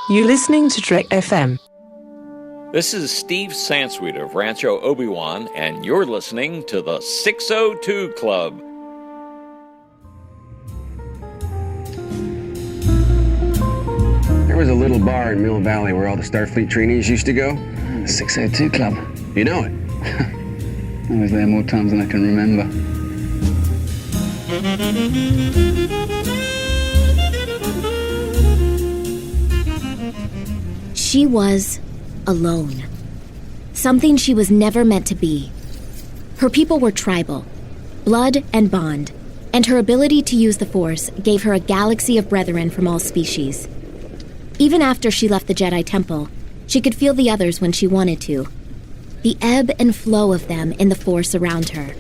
You're listening to Trek FM. This is Steve Sansweet of Rancho Obi-Wan, and you're listening to the 602 Club. There was a little bar in Mill Valley where all the Starfleet trainees used to go. The 602 Club. You know it. I was there more times than I can remember. She was alone. Something she was never meant to be. Her people were tribal, blood and bond, and her ability to use the Force gave her a galaxy of brethren from all species. Even after she left the Jedi Temple, she could feel the others when she wanted to. The ebb and flow of them in the Force around her.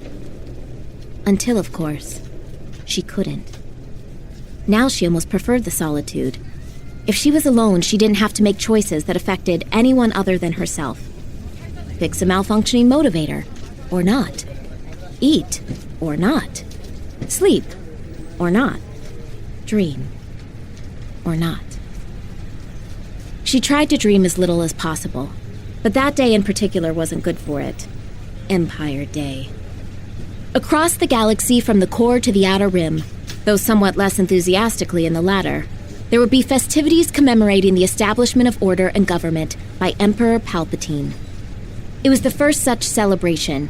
Until, of course, she couldn't. Now she almost preferred the solitude. If she was alone, she didn't have to make choices that affected anyone other than herself. Fix a malfunctioning motivator, or not. Eat, or not. Sleep, or not. Dream, or not. She tried to dream as little as possible, but that day in particular wasn't good for it. Empire Day. Across the galaxy from the core to the outer rim, though somewhat less enthusiastically in the latter, there would be festivities commemorating the establishment of order and government by Emperor Palpatine. It was the first such celebration.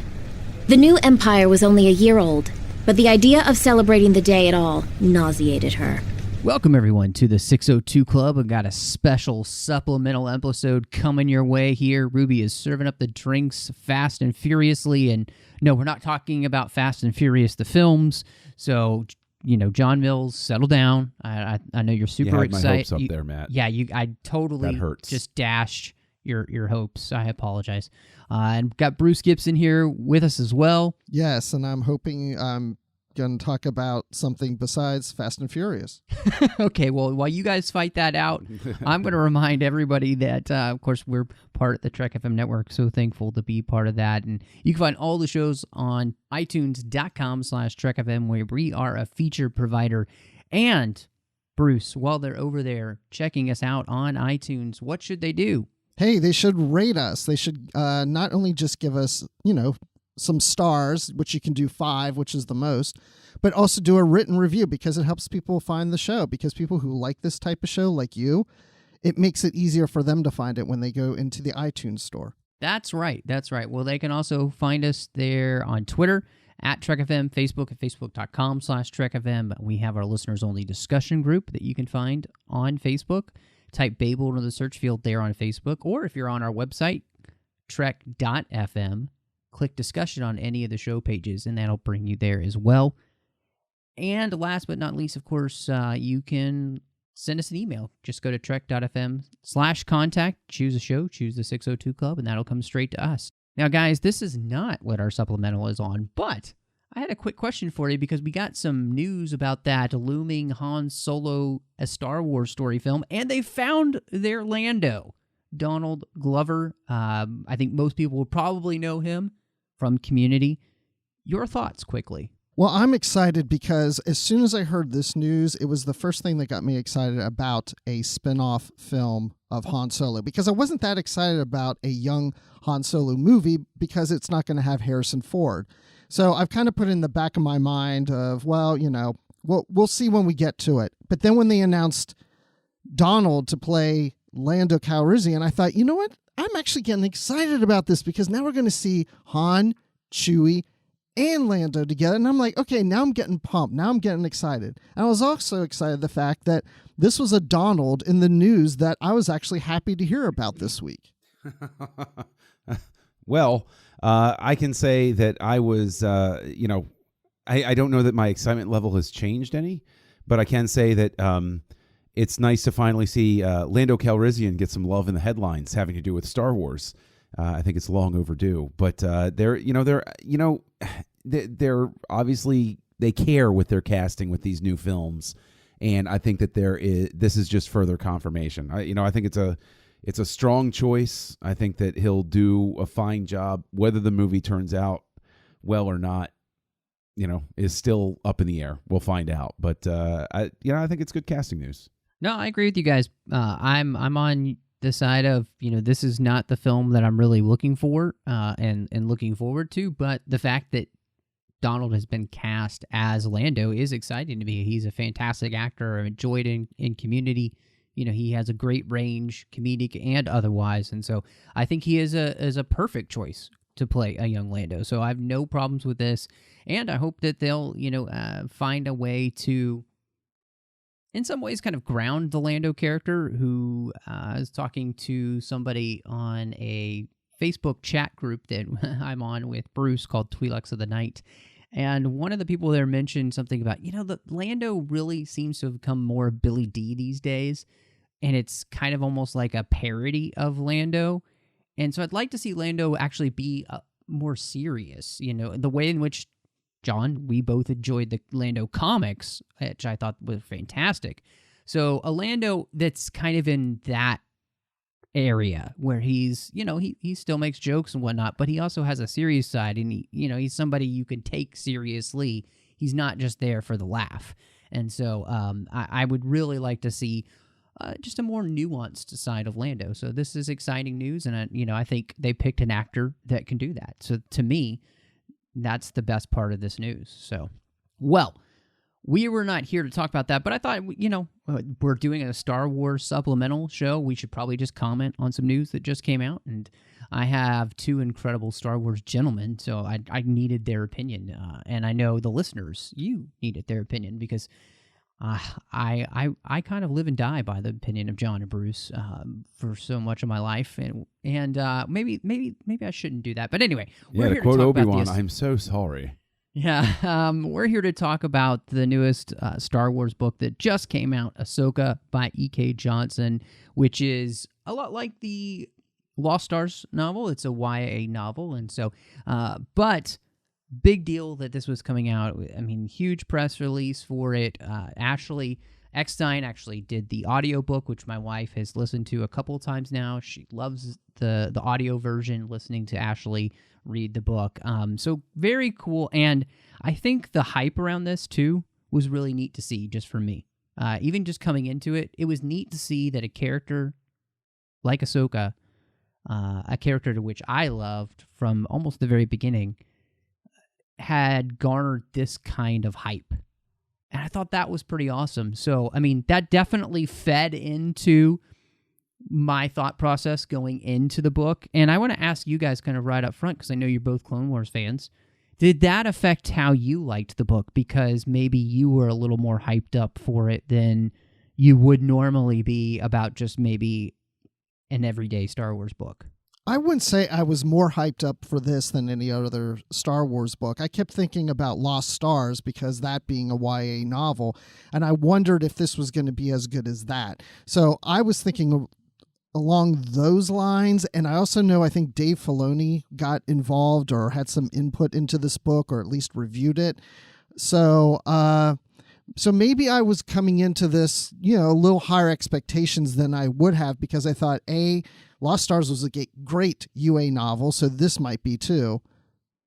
The new empire was only a year old, but the idea of celebrating the day at all nauseated her. Welcome, everyone, to the 602 Club. We've got a special supplemental episode coming your way here. Ruby is serving up the drinks fast and furiously, and no, we're not talking about Fast and Furious, the films, so... John Mills, settle down. I know you're super excited. My hopes up there, Matt. Yeah, I totally that hurts. Just dashed your hopes. I apologize. And got Bruce Gibson here with us as well. Yes, and I'm hoping I'm going to talk about something besides Fast and Furious. Okay, well, while you guys fight that out, I'm going to remind everybody that, of course, we're part of the Trek FM network, so thankful to be part of that. And you can find all the shows on itunes.com/TrekFM, where we are a feature provider. And, Bruce, while they're over there checking us out on iTunes, what should they do? Hey, they should rate us. They should not only just give us, some stars, which you can do 5, which is the most, but also do a written review because it helps people find the show. Because people who like this type of show, like you, it makes it easier for them to find it when they go into the iTunes store. That's right. Well, they can also find us there on Twitter at TrekFM, Facebook at facebook.com/TrekFM. We have our listeners-only discussion group that you can find on Facebook. Type Babel into the search field there on Facebook, or if you're on our website, trek.fm, click discussion on any of the show pages, and that'll bring you there as well. And last but not least, of course, you can send us an email. Just go to trek.fm/contact, choose a show, choose the 602 Club, and that'll come straight to us. Now, guys, this is not what our supplemental is on, but I had a quick question for you because we got some news about that looming Han Solo, a Star Wars story film, and they found their Lando, Donald Glover. I think most people will probably know him from Community. Your thoughts quickly. Well, I'm excited because as soon as I heard this news, it was the first thing that got me excited about a spin-off film of Han Solo, because I wasn't that excited about a young Han Solo movie because it's not going to have Harrison Ford. So I've kind of put in the back of my mind of, we'll see when we get to it. But then when they announced Donald to play Lando Calrissian, I thought, you know what? I'm actually getting excited about this because now we're going to see Han, Chewie, and Lando together. And I'm like, okay, now I'm getting pumped. Now I'm getting excited. And I was also excited the fact that this was a Donald in the news that I was actually happy to hear about this week. Well, I can say that I was, I don't know that my excitement level has changed any, but I can say that it's nice to finally see Lando Calrissian get some love in the headlines having to do with Star Wars. I think it's long overdue, but they're obviously, they care with their casting with these new films, and I think that this is just further confirmation. I think it's a strong choice. I think that he'll do a fine job. Whether the movie turns out well or not, is still up in the air. We'll find out, but I think it's good casting news. No, I agree with you guys. I'm on the side of, this is not the film that I'm really looking for and looking forward to, but the fact that Donald has been cast as Lando is exciting to me. He's a fantastic actor. I've enjoyed in Community. He has a great range, comedic and otherwise, and so I think he is a perfect choice to play a young Lando. So I have no problems with this, and I hope that they'll find a way to, in some ways, kind of ground the Lando character, who is talking to somebody on a Facebook chat group that I'm on with Bruce called Twi'leks of the Night. And one of the people there mentioned something about, the Lando really seems to have become more Billy D these days. And it's kind of almost like a parody of Lando. And so I'd like to see Lando actually be more serious, the way in which, John, we both enjoyed the Lando comics, which I thought was fantastic. So a Lando that's kind of in that area where he's, he still makes jokes and whatnot, but he also has a serious side, and he's somebody you can take seriously. He's not just there for the laugh. And so I would really like to see just a more nuanced side of Lando. So this is exciting news, and I think they picked an actor that can do that. So to me, that's the best part of this news. So, well, we were not here to talk about that, but I thought, we're doing a Star Wars supplemental show. We should probably just comment on some news that just came out. And I have two incredible Star Wars gentlemen, so I needed their opinion. And I know the listeners, you needed their opinion, because I kind of live and die by the opinion of John and Bruce for so much of my life, and maybe I shouldn't do that. But anyway, we're here to quote to talk Obi-Wan, about I'm so sorry. Yeah, we're here to talk about the newest Star Wars book that just came out, Ahsoka by E.K. Johnson, which is a lot like the Lost Stars novel. It's a YA novel, and so, but big deal that this was coming out. I mean, huge press release for it. Ashley Eckstein actually did the audiobook, which my wife has listened to a couple of times now. She loves the audio version, listening to Ashley read the book. So very cool. And I think the hype around this, too, was really neat to see, just for me. Even just coming into it, it was neat to see that a character like Ahsoka, a character to which I loved from almost the very beginning, had garnered this kind of hype. And I thought that was pretty awesome. So, I mean, that definitely fed into my thought process going into the book. And I want to ask you guys kind of right up front, because I know you're both Clone Wars fans. Did that affect how you liked the book? Because maybe you were a little more hyped up for it than you would normally be about just maybe an everyday Star Wars book. I wouldn't say I was more hyped up for this than any other Star Wars book. I kept thinking about Lost Stars, because that being a YA novel, and I wondered if this was going to be as good as that. So I was thinking along those lines, and I also know I think Dave Filoni got involved or had some input into this book, or at least reviewed it. So maybe I was coming into this, a little higher expectations than I would have, because I thought, Lost Stars was a great UA novel, so this might be too.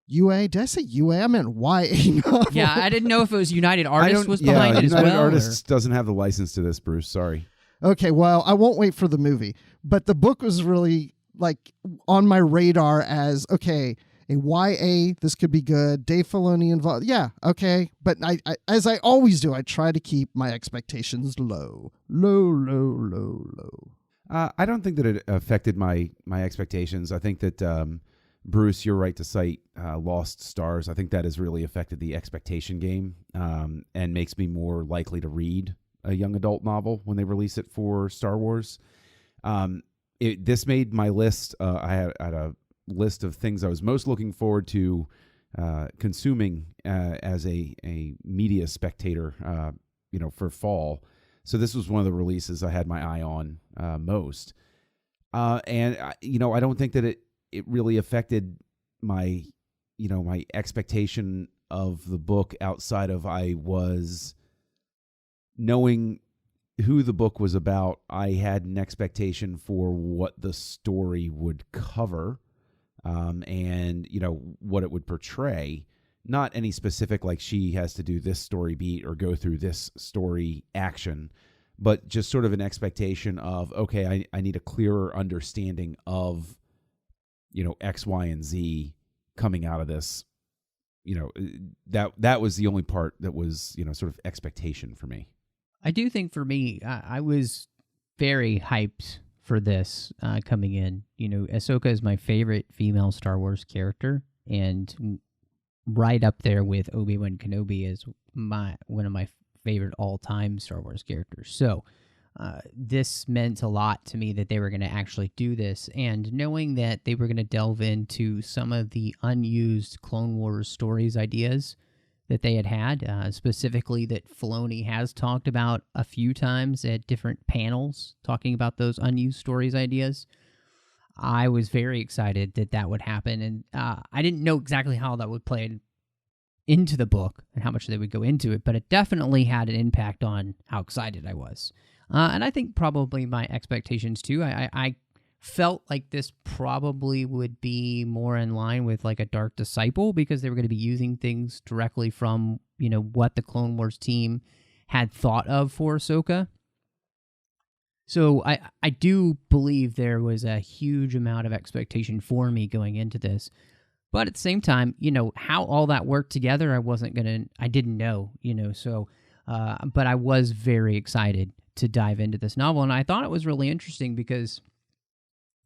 UA? Did I say UA? I meant YA novel. Yeah, I didn't know if it was United Artists was behind it as well. United Artists doesn't have the license to this, Bruce. Sorry. Okay, well, I won't wait for the movie. But the book was really, on my radar as, okay, a YA, this could be good. Dave Filoni involved. Yeah, okay. But I, as I always do, I try to keep my expectations low. Low. I don't think that it affected my expectations. I think that, Bruce, you're right to cite Lost Stars. I think that has really affected the expectation game and makes me more likely to read a young adult novel when they release it for Star Wars. This made my list. I had a list of things I was most looking forward to consuming as a media spectator, for fall. So this was one of the releases I had my eye on most. And I don't think that it really affected my expectation of the book outside of I was knowing who the book was about. I had an expectation for what the story would cover, and what it would portray. Not any specific, like she has to do this story beat or go through this story action, but just sort of an expectation of, okay, I need a clearer understanding of, X, Y, and Z coming out of this. That was the only part that was, sort of expectation for me. I do think for me, I was very hyped for this coming in. Ahsoka is my favorite female Star Wars character, and right up there with Obi-Wan Kenobi is one of my favorite all-time Star Wars characters. So this meant a lot to me that they were going to actually do this, and knowing that they were going to delve into some of the unused Clone Wars stories ideas that they had, specifically that Filoni has talked about a few times at different panels, talking about those unused stories ideas. I was very excited that would happen, and I didn't know exactly how that would play into the book and how much they would go into it, but it definitely had an impact on how excited I was. And I think probably my expectations too. I felt like this probably would be more in line with like a Dark Disciple, because they were going to be using things directly from, what the Clone Wars team had thought of for Ahsoka. So I do believe there was a huge amount of expectation for me going into this. But at the same time, how all that worked together, I didn't know, so, but I was very excited to dive into this novel. And I thought it was really interesting because,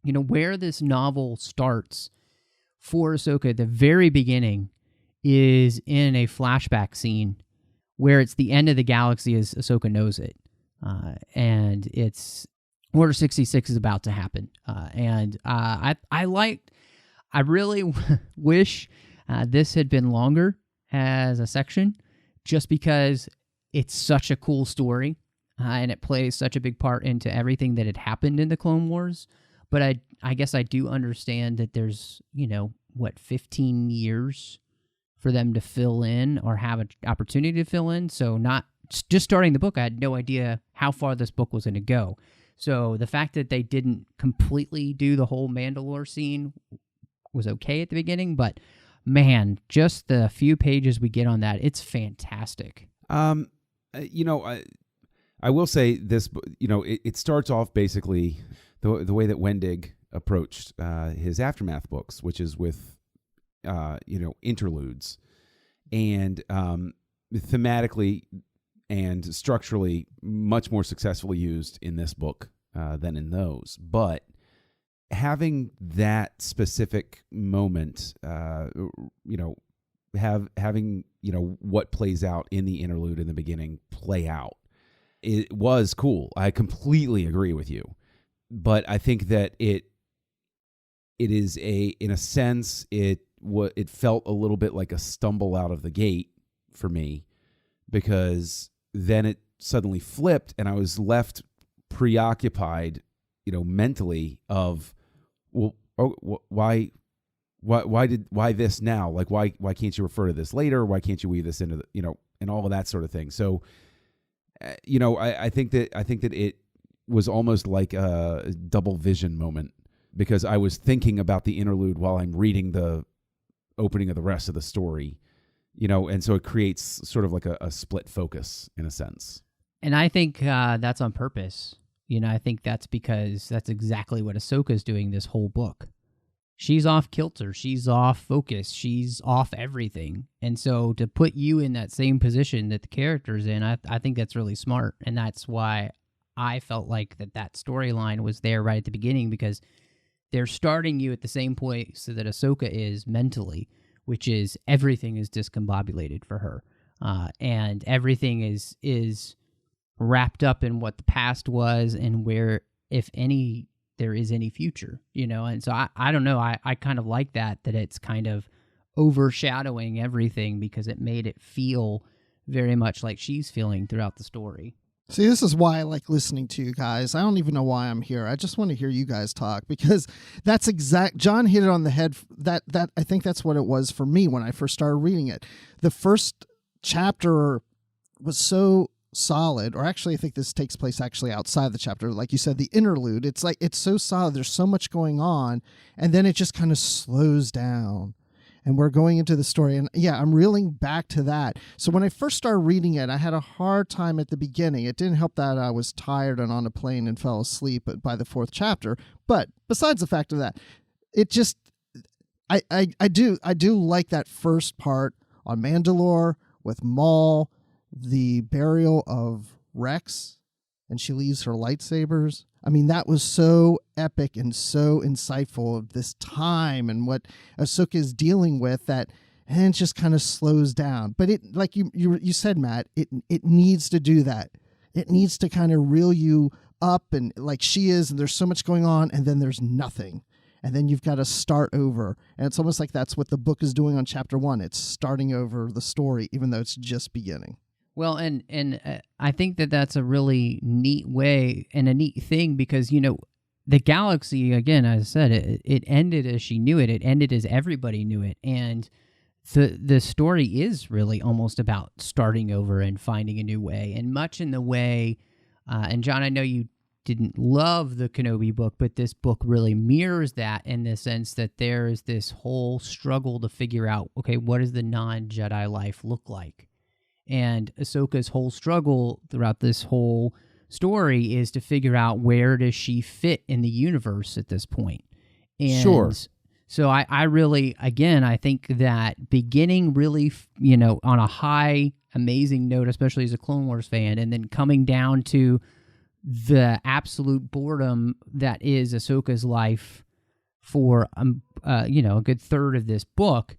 where this novel starts for Ahsoka at the very beginning is in a flashback scene where it's the end of the galaxy as Ahsoka knows it. And it's Order 66 is about to happen. And I really wish this had been longer as a section, just because it's such a cool story and it plays such a big part into everything that had happened in the Clone Wars. But I guess I do understand that there's, 15 years for them to fill in or have an opportunity to fill in. So not just starting the book, I had no idea how far this book was going to go. So the fact that they didn't completely do the whole Mandalore scene was okay at the beginning, but man, just the few pages we get on that, it's fantastic. I will say this, it starts off basically the way that Wendig approached his Aftermath books, which is with, interludes, and thematically and structurally much more successfully used in this book than in those. But having that specific moment, having what plays out in the interlude in the beginning play out, it was cool. I completely agree with you, but I think that it is in a sense, it felt a little bit like a stumble out of the gate for me, because then it suddenly flipped and I was left preoccupied, mentally of, well, why this now? Like, why can't you refer to this later? Why can't you weave this into and all of that sort of thing? So, I think that it was almost like a double vision moment, because I was thinking about the interlude while I'm reading the opening of the rest of the story, and so it creates sort of like a split focus in a sense. And I think that's on purpose. I think that's because that's exactly what Ahsoka's doing this whole book. She's off kilter. She's off focus. She's off everything. And so to put you in that same position that the character's in, I think that's really smart. And that's why I felt like that storyline was there right at the beginning, because they're starting you at the same point so that Ahsoka is mentally, which is everything is discombobulated for her. And everything is wrapped up in what the past was and where, if any, there is any future, and so I don't know. I kind of like that it's kind of overshadowing everything, because it made it feel very much like she's feeling throughout the story. See, this is why I like listening to you guys. I don't even know why I'm here. I just want to hear you guys talk, because that's John hit it on the head. That I think that's what it was for me when I first started reading it. The first chapter was so solid, or actually I think this takes place actually outside the chapter. Like you said, the interlude, it's so solid. There's so much going on, and then it just kind of slows down. and we're going into the story. And yeah, I'm reeling back to that. So when I first started reading it, I had a hard time at the beginning. It didn't help that I was tired and on a plane and fell asleep by the 4th chapter. But besides the fact of that, it just, I do like that first part on Mandalore with Maul, the burial of Rex, and she leaves her lightsabers. I mean, that was so epic and so insightful of this time and what Ahsoka is dealing with, that, and it just kind of slows down. But it, like you said, Matt, it needs to do that. It needs to kind of reel you up, and like she is, and there's so much going on, and then there's nothing. And then you've got to start over. And it's almost like that's what the book is doing on chapter 1. It's starting over the story, even though it's just beginning. Well, and I think that that's a really neat way and a neat thing, because, you know, the galaxy, again, as I said, it ended as she knew it. It ended as everybody knew it. And the story is really almost about starting over and finding a new way. And much in the way, and John, I know you didn't love the Kenobi book, but this book really mirrors that, in the sense that there is this whole struggle to figure out, okay, what does the non-Jedi life look like? And Ahsoka's whole struggle throughout this whole story is to figure out, where does she fit in the universe at this point? And sure. So I really, again, I think that beginning really, you know, on a high, amazing note, especially as a Clone Wars fan, and then coming down to the absolute boredom that is Ahsoka's life for, you know, a good third of this book,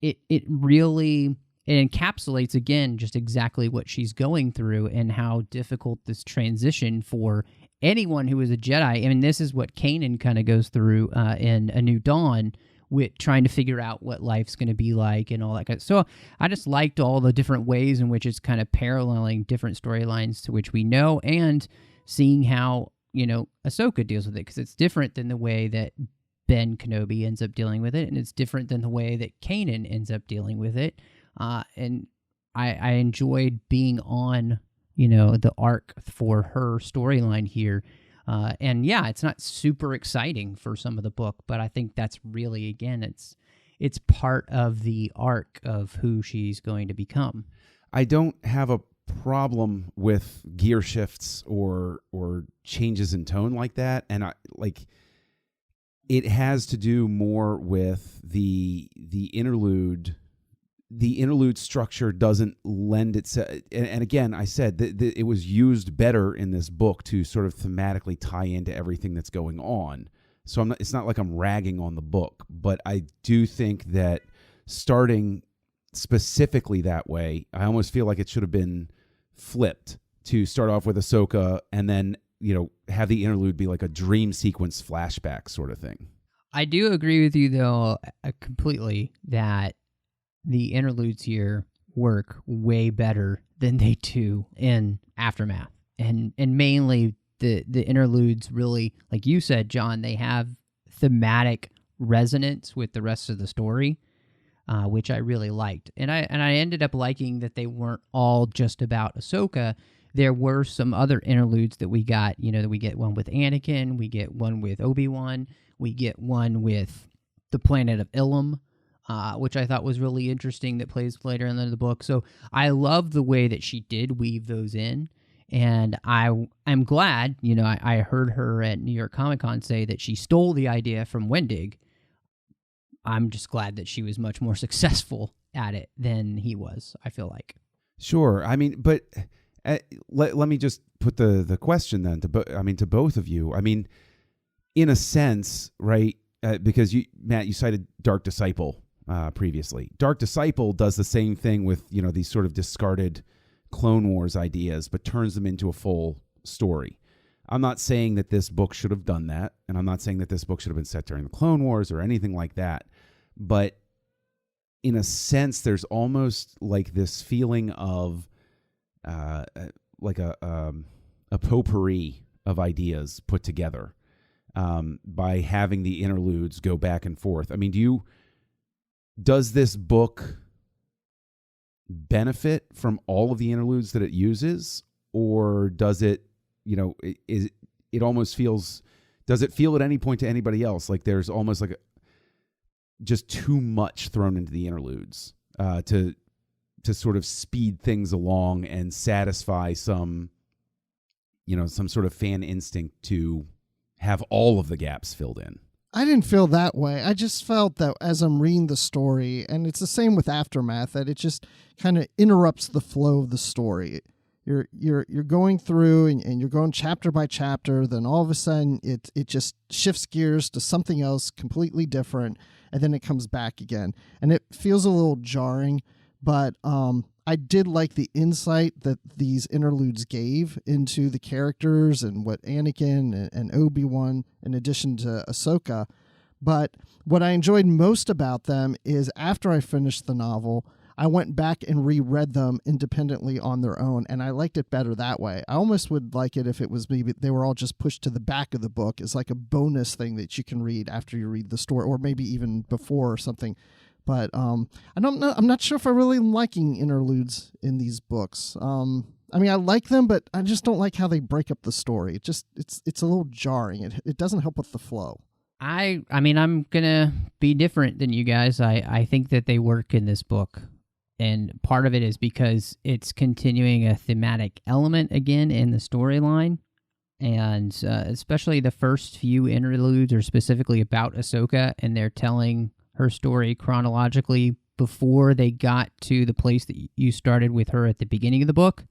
it really... it encapsulates, again, just exactly what she's going through and how difficult this transition for anyone who is a Jedi. I mean, this is what Kanan kind of goes through in A New Dawn, with trying to figure out what life's going to be like and all that kind of. So I just liked all the different ways in which it's kind of paralleling different storylines to which we know, and seeing how, you know, Ahsoka deals with it, because it's different than the way that Ben Kenobi ends up dealing with it, and it's different than the way that Kanan ends up dealing with it. And I enjoyed being on, you know, the arc for her storyline here. And yeah, it's not super exciting for some of the book, but I think that's really, again, it's part of the arc of who she's going to become. I don't have a problem with gear shifts or changes in tone like that, and it has to do more with the interlude. The interlude structure doesn't lend itself, and again, I said that it was used better in this book to sort of thematically tie into everything that's going on. So it's not like I'm ragging on the book, but I do think that starting specifically that way, I almost feel like it should have been flipped, to start off with Ahsoka and then, you know, have the interlude be like a dream sequence flashback sort of thing. I do agree with you, though, completely, that the interludes here work way better than they do in Aftermath. And mainly the interludes really, like you said, John, they have thematic resonance with the rest of the story, which I really liked. And I ended up liking that they weren't all just about Ahsoka. There were some other interludes that we got, you know, that we get one with Anakin, we get one with Obi-Wan, we get one with the planet of Ilum, which I thought was really interesting, that plays later in the book. So I love the way that she did weave those in. And I'm glad, you know, I heard her at New York Comic Con say that she stole the idea from Wendig. I'm just glad that she was much more successful at it than he was, I feel like. Sure. I mean, but let me just put the question then to both of you. I mean, in a sense, right, because Matt, you cited Dark Disciple previously. Dark Disciple does the same thing with, you know, these sort of discarded Clone Wars ideas, but turns them into a full story. I'm not saying that this book should have done that, and I'm not saying that this book should have been set during the Clone Wars or anything like that, but in a sense, there's almost like this feeling of like a potpourri of ideas put together by having the interludes go back and forth. I mean, does this book benefit from all of the interludes that it uses, or does it, you know, it almost feels, does it feel at any point to anybody else like there's almost like just too much thrown into the interludes to sort of speed things along and satisfy some sort of fan instinct to have all of the gaps filled in. I didn't feel that way. I just felt that as I'm reading the story, and it's the same with Aftermath, that it just kind of interrupts the flow of the story. You're going through and you're going chapter by chapter, then all of a sudden it just shifts gears to something else completely different, and then it comes back again. And it feels a little jarring, but I did like the insight that these interludes gave into the characters and what Anakin and Obi-Wan, in addition to Ahsoka. But what I enjoyed most about them is after I finished the novel, I went back and reread them independently on their own, and I liked it better that way. I almost would like it if it was maybe they were all just pushed to the back of the book as like a bonus thing that you can read after you read the story, or maybe even before or something. But I'm not sure if I'm really liking interludes in these books. I mean, I like them, but I just don't like how they break up the story. It's a little jarring. It doesn't help with the flow. I mean, I'm gonna be different than you guys. I think that they work in this book. And part of it is because it's continuing a thematic element again in the storyline. And especially the first few interludes are specifically about Ahsoka, and they're telling her story chronologically before they got to the place that you started with her at the beginning of the book.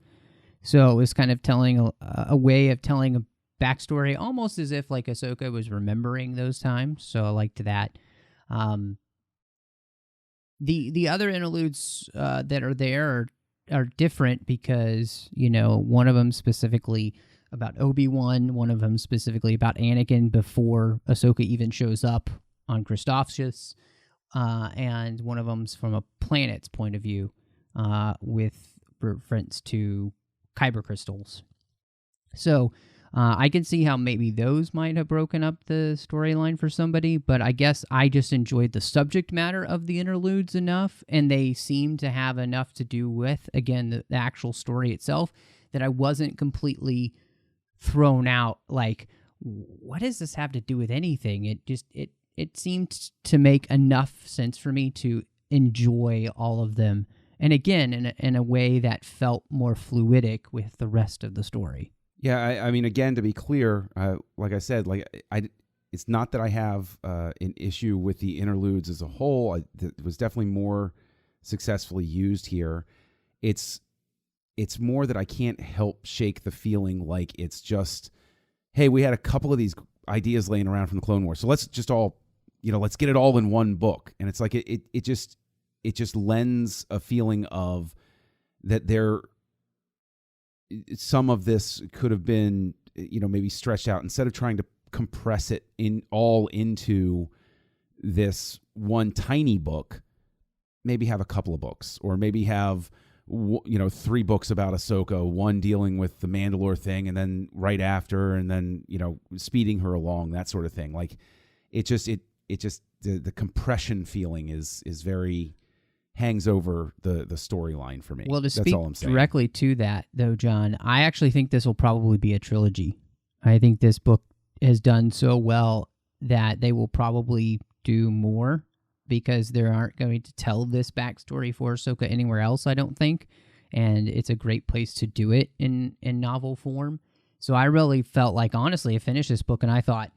So it was kind of telling a way of telling a backstory, almost as if like Ahsoka was remembering those times. So I liked that. The other interludes that are there are different because, one of them specifically about Obi-Wan, one of them specifically about Anakin before Ahsoka even shows up on Christophsis, and one of them's from a planet's point of view with reference to kyber crystals. So I can see how maybe those might have broken up the storyline for somebody, but I guess I just enjoyed the subject matter of the interludes enough, and they seem to have enough to do with, again, the actual story itself, that I wasn't completely thrown out, like, what does this have to do with anything? It seemed to make enough sense for me to enjoy all of them, and again, in a way that felt more fluidic with the rest of the story. Yeah, I mean, again, to be clear, like I said, it's not that I have an issue with the interludes as a whole. It was definitely more successfully used here. It's more that I can't help shake the feeling like it's just, hey, we had a couple of these ideas laying around from the Clone Wars, so let's just all, let's get it all in one book. And it's like it just lends a feeling of that some of this could have been, maybe stretched out instead of trying to compress it into this one tiny book. Maybe have a couple of books, or maybe have 3 books about Ahsoka, one dealing with the Mandalore thing, and then right after, and then speeding her along, that sort of thing. Like it just the compression feeling is very hangs over the storyline for me. Well, to That's speak all I'm saying. directly to that, though, John, I actually think this will probably be a trilogy. I think this book has done so well that they will probably do more, because they aren't going to tell this backstory for Ahsoka anywhere else, I don't think, and it's a great place to do it in novel form. So I really felt like, honestly, I finished this book and I thought,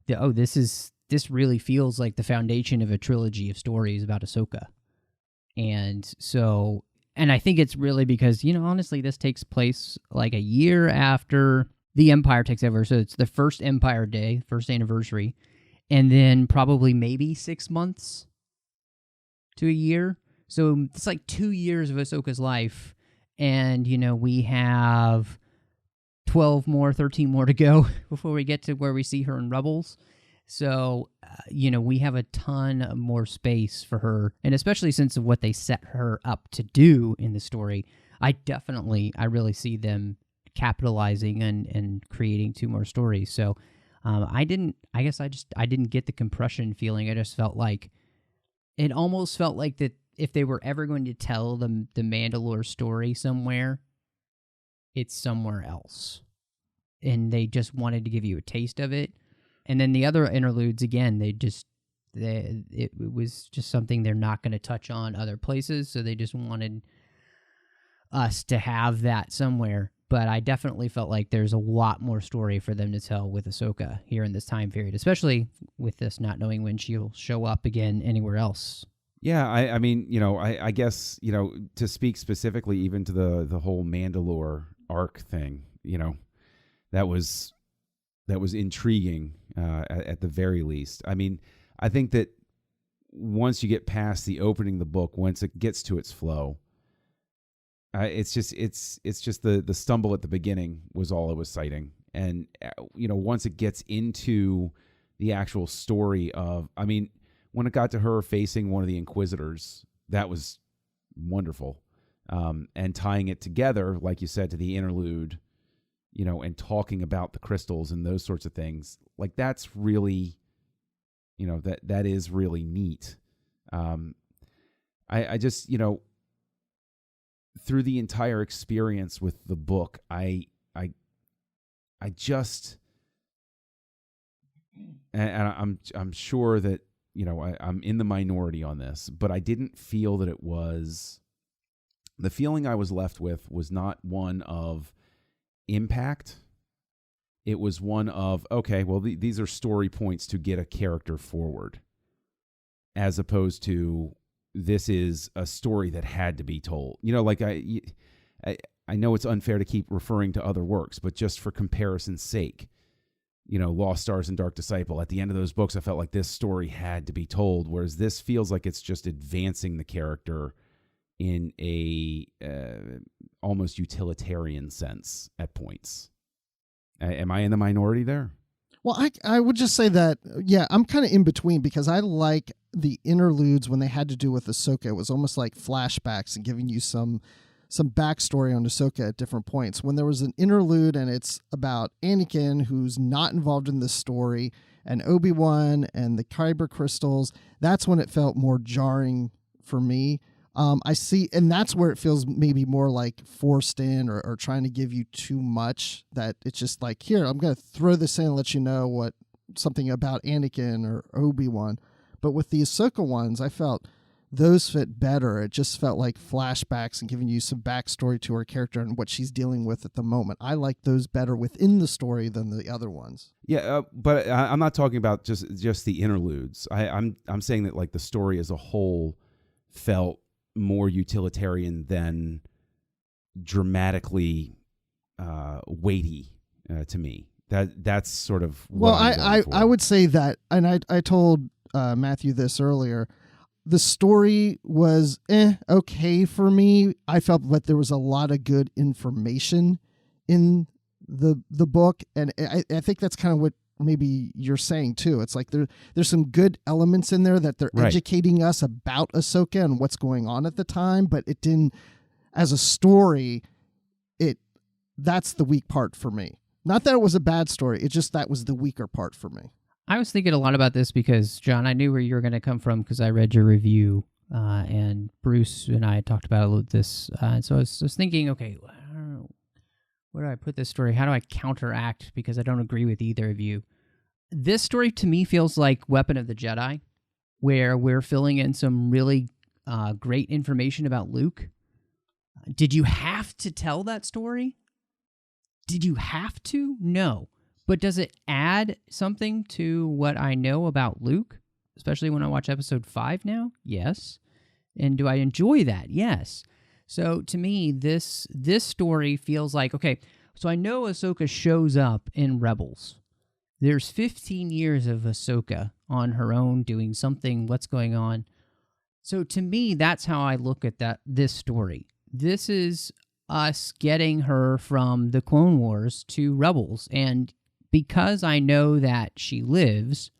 this really feels like the foundation of a trilogy of stories about Ahsoka. And I think it's really because, honestly, this takes place like a year after the Empire takes over. So it's the first Empire Day, first anniversary, and then probably maybe 6 months to a year. So it's like 2 years of Ahsoka's life. And, we have 13 more to go before we get to where we see her in Rebels. So, we have a ton more space for her, and especially since of what they set her up to do in the story, I really see them capitalizing and creating 2 more stories. So, I didn't get the compression feeling. I just felt like, it almost felt like that if they were ever going to tell the Mandalore story somewhere, it's somewhere else. And they just wanted to give you a taste of it. And then the other interludes, again, they just It was just something they're not going to touch on other places, so they just wanted us to have that somewhere. But I definitely felt like there's a lot more story for them to tell with Ahsoka here in this time period, especially with this not knowing when she'll show up again anywhere else. Yeah, I mean, I guess, to speak specifically even to the whole Mandalore arc thing, that was intriguing at the very least. I mean, I think that once you get past the opening of the book, once it gets to its flow, it's just the stumble at the beginning was all it was citing. And, once it gets into the actual story of, I mean, when it got to her facing one of the Inquisitors, that was wonderful. And tying it together, like you said, to the interlude, and talking about the crystals and those sorts of things, like that's really, that is really neat. I just, through the entire experience with the book, I just, and I'm sure that, I'm in the minority on this, but I didn't feel that it was, the feeling I was left with was not one of impact. It was one of, okay, well, these are story points to get a character forward, as opposed to this is a story that had to be told. Like I know it's unfair to keep referring to other works, but just for comparison's sake, Lost Stars and Dark Disciple, at the end of those books, I felt like this story had to be told, whereas this feels like it's just advancing the character in a almost utilitarian sense at points. Am I in the minority there? Well, I would just say that, yeah, I'm kind of in between because I like the interludes when they had to do with Ahsoka. It was almost like flashbacks and giving you some backstory on Ahsoka at different points. When there was an interlude and it's about Anakin, who's not involved in the story, and Obi-Wan and the kyber crystals, that's when it felt more jarring for me. I see, and that's where it feels maybe more like forced in or trying to give you too much, that it's just like, here, I'm going to throw this in and let you know something about Anakin or Obi-Wan. But with the Ahsoka ones, I felt those fit better. It just felt like flashbacks and giving you some backstory to her character and what she's dealing with at the moment. I like those better within the story than the other ones. Yeah, but I'm not talking about just the interludes. I'm saying that like the story as a whole felt more utilitarian than dramatically weighty to me. That's sort of what I would say that, and I told Matthew this earlier. The story was okay for me. I felt that there was a lot of good information in the book, and I think that's kind of what maybe you're saying too. It's like there's some good elements in there that they're educating us about Ahsoka and what's going on at the time, but it didn't, as a story, that's the weak part for me. Not that it was a bad story, it just that was the weaker part for me. I was thinking a lot about this because, John, I knew where you were going to come from because I read your review, and Bruce and I talked about this. And so I was thinking, okay, where do I put this story? How do I counteract? Because I don't agree with either of you. This story to me feels like Weapon of the Jedi, where we're filling in some really great information about Luke. Did you have to tell that story? Did you have to? No. But does it add something to what I know about Luke, especially when I watch episode 5 now? Yes. And do I enjoy that? Yes. So to me, this story feels like, okay, so I know Ahsoka shows up in Rebels. There's 15 years of Ahsoka on her own doing something, what's going on. So to me, that's how I look at this story. This is us getting her from the Clone Wars to Rebels, and because I know that she lives,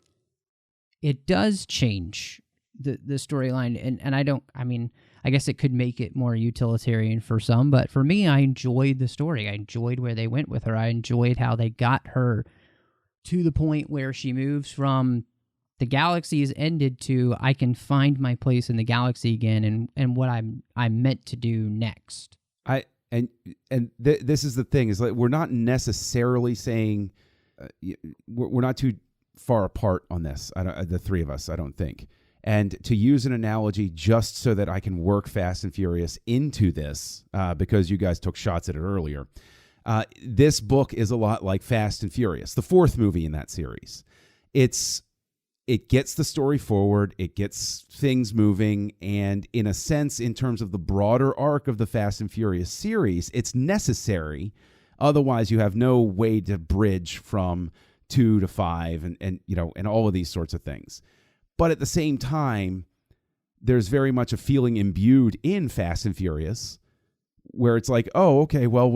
it does change the storyline. And I guess it could make it more utilitarian for some, but for me, I enjoyed the story. I enjoyed where they went with her. I enjoyed how they got her to the point where she moves from the galaxy is ended to I can find my place in the galaxy again and what I'm meant to do next. This is the thing, is like we're not necessarily saying we're not too far apart on this. The three of us, I don't think. And to use an analogy just so that I can work Fast and Furious into this, because you guys took shots at it earlier, this book is a lot like Fast and Furious, the fourth movie in that series. It gets the story forward, it gets things moving, and in a sense, in terms of the broader arc of the Fast and Furious series, it's necessary. Otherwise, you have no way to bridge from 2 to 5 and all of these sorts of things. But at the same time, there's very much a feeling imbued in Fast and Furious where it's like, oh, okay, well,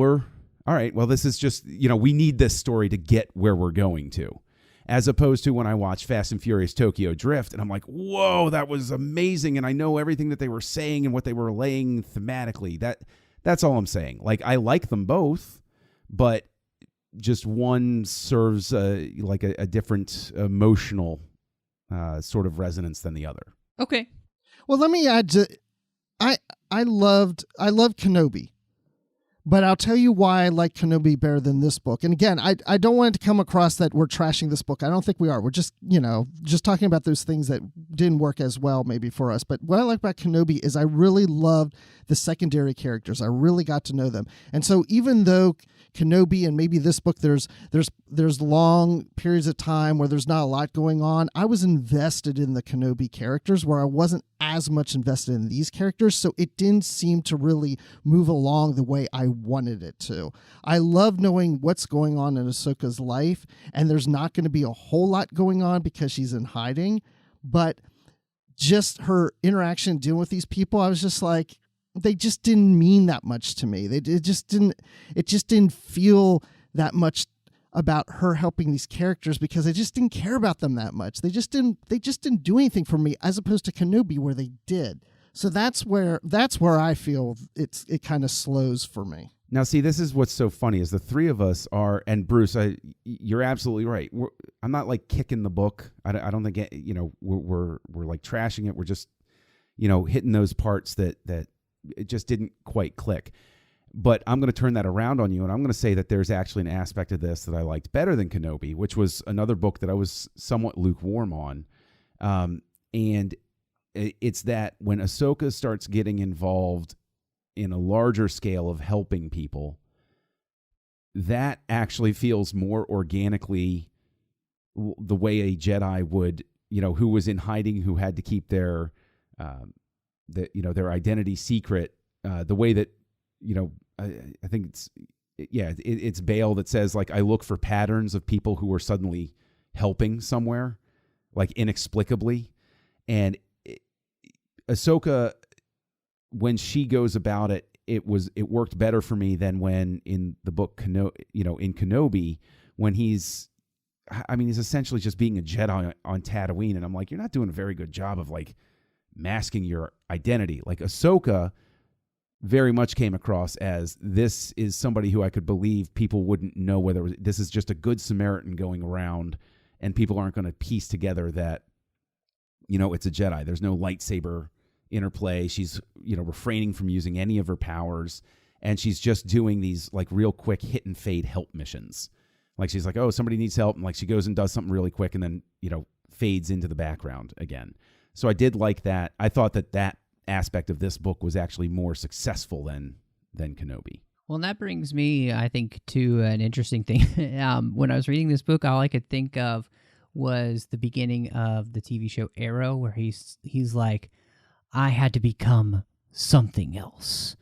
all right, well, this is just, we need this story to get where we're going to. As opposed to when I watch Fast and Furious Tokyo Drift, and I'm like, whoa, that was amazing, and I know everything that they were saying and what they were laying thematically. That's all I'm saying. Like, I like them both, but just one serves a different emotional sort of resonance than the other. Okay. Well, let me add to I love Kenobi. But I'll tell you why I like Kenobi better than this book. And again, I don't want it to come across that we're trashing this book. I don't think we are. We're just, just talking about those things that didn't work as well maybe for us. But what I like about Kenobi is I really loved the secondary characters. I really got to know them. And so even though Kenobi and maybe this book, there's long periods of time where there's not a lot going on, I was invested in the Kenobi characters where I wasn't as much invested in these characters. So it didn't seem to really move along the way I wanted it to. I love knowing what's going on in Ahsoka's life, and there's not going to be a whole lot going on because she's in hiding, but just her interaction dealing with these people, I was just like, they just didn't mean that much to me. It just didn't feel that much about her helping these characters because I just didn't care about them that much. They just didn't do anything for me, as opposed to Kenobi where they did. So that's where I feel it kind of slows for me. Now, see, this is what's so funny is the three of us are, and Bruce, you're absolutely right. I'm not like kicking the book. I don't think we're like trashing it. We're just hitting those parts that it just didn't quite click. But I'm going to turn that around on you, and I'm going to say that there's actually an aspect of this that I liked better than Kenobi, which was another book that I was somewhat lukewarm on. And it's that when Ahsoka starts getting involved in a larger scale of helping people, that actually feels more organically the way a Jedi would, who was in hiding, who had to keep their identity secret, the way that, I think it's Bale that says, like, I look for patterns of people who are suddenly helping somewhere, like inexplicably. And Ahsoka, when she goes about it, it worked better for me than when in the book, in Kenobi, when he's essentially just being a Jedi on Tatooine. And I'm like, you're not doing a very good job of like masking your identity. Like Ahsoka very much came across as, this is somebody who I could believe people wouldn't know whether this is just a good Samaritan going around, and people aren't going to piece together that, it's a Jedi. There's no lightsaber interplay. She's, refraining from using any of her powers, and she's just doing these like real quick hit and fade help missions. Like she's like, oh, somebody needs help, and like she goes and does something really quick and then, fades into the background again. So I did like that. I thought that aspect of this book was actually more successful than Kenobi. Well, and that brings me, I think, to an interesting thing. When I was reading this book, all I could think of was the beginning of the TV show Arrow, where he's like, I had to become something else.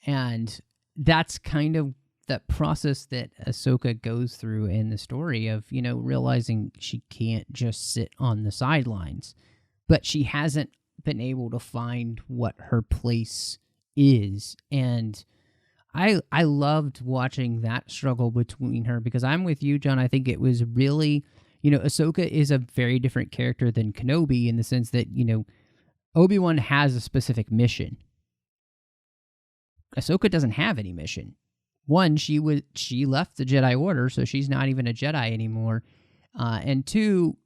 And that's kind of that process that Ahsoka goes through in the story of, realizing she can't just sit on the sidelines. But she hasn't been able to find what her place is. And I loved watching that struggle between her, because I'm with you, John. I think it was really, Ahsoka is a very different character than Kenobi in the sense that, Obi-Wan has a specific mission. Ahsoka doesn't have any mission. One, she left the Jedi Order, so she's not even a Jedi anymore. And two,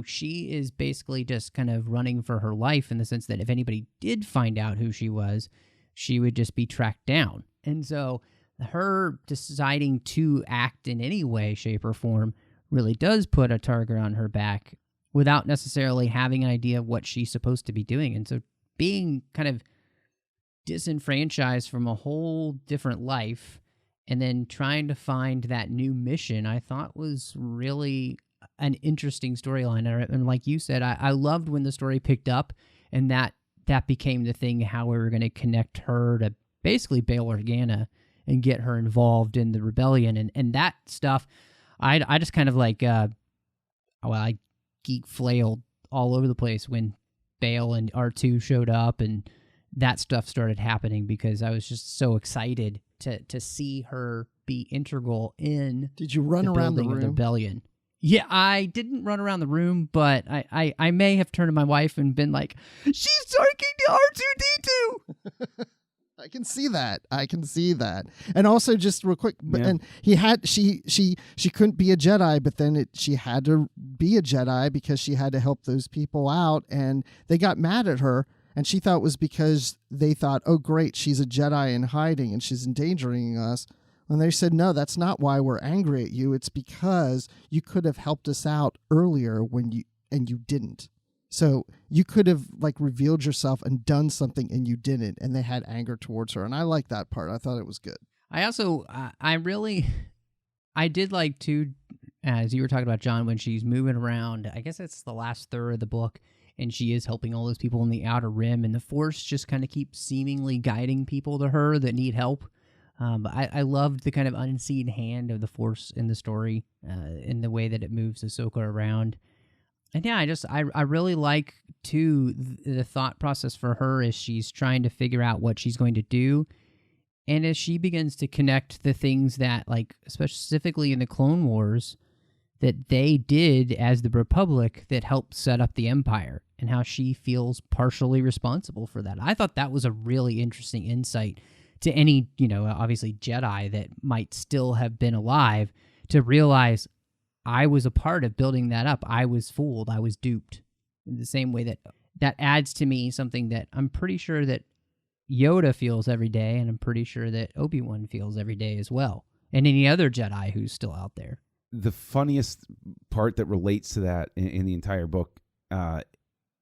she is basically just kind of running for her life in the sense that if anybody did find out who she was, she would just be tracked down. And so her deciding to act in any way, shape, or form really does put a target on her back without necessarily having an idea of what she's supposed to be doing. And so being kind of disenfranchised from a whole different life and then trying to find that new mission, I thought was really an interesting storyline. And like you said, I loved when the story picked up and that became the thing, how we were going to connect her to basically Bail Organa and get her involved in the rebellion. And that stuff, I just kind of like, I geek flailed all over the place when Bail and R2 showed up and that stuff started happening, because I was just so excited to see her be integral in Did you run around the building of room? rebellion. Yeah, I didn't run around the room, but I may have turned to my wife and been like, she's talking to R2-D2! I can see that. And also, just real quick, and she couldn't be a Jedi, but then she had to be a Jedi because she had to help those people out, and they got mad at her, and she thought it was because they thought, oh great, she's a Jedi in hiding and she's endangering us. And they said, no, that's not why we're angry at you. It's because you could have helped us out earlier and you didn't. So you could have like revealed yourself and done something and you didn't. And they had anger towards her. And I like that part. I thought it was good. I also, I did like too, as you were talking about, John, when she's moving around, I guess it's the last third of the book, and she is helping all those people in the Outer Rim, and the Force just kind of keeps seemingly guiding people to her that need help. But I loved the kind of unseen hand of the Force in the story, in the way that it moves Ahsoka around. And yeah, I really like, too, the thought process for her as she's trying to figure out what she's going to do. And as she begins to connect the things that, like, specifically in the Clone Wars, that they did as the Republic that helped set up the Empire, and how she feels partially responsible for that. I thought that was a really interesting insight to any, obviously Jedi that might still have been alive, to realize I was a part of building that up. I was fooled. I was duped. In the same way that adds to me something that I'm pretty sure that Yoda feels every day, and I'm pretty sure that Obi-Wan feels every day as well, and any other Jedi who's still out there. The funniest part that relates to that in the entire book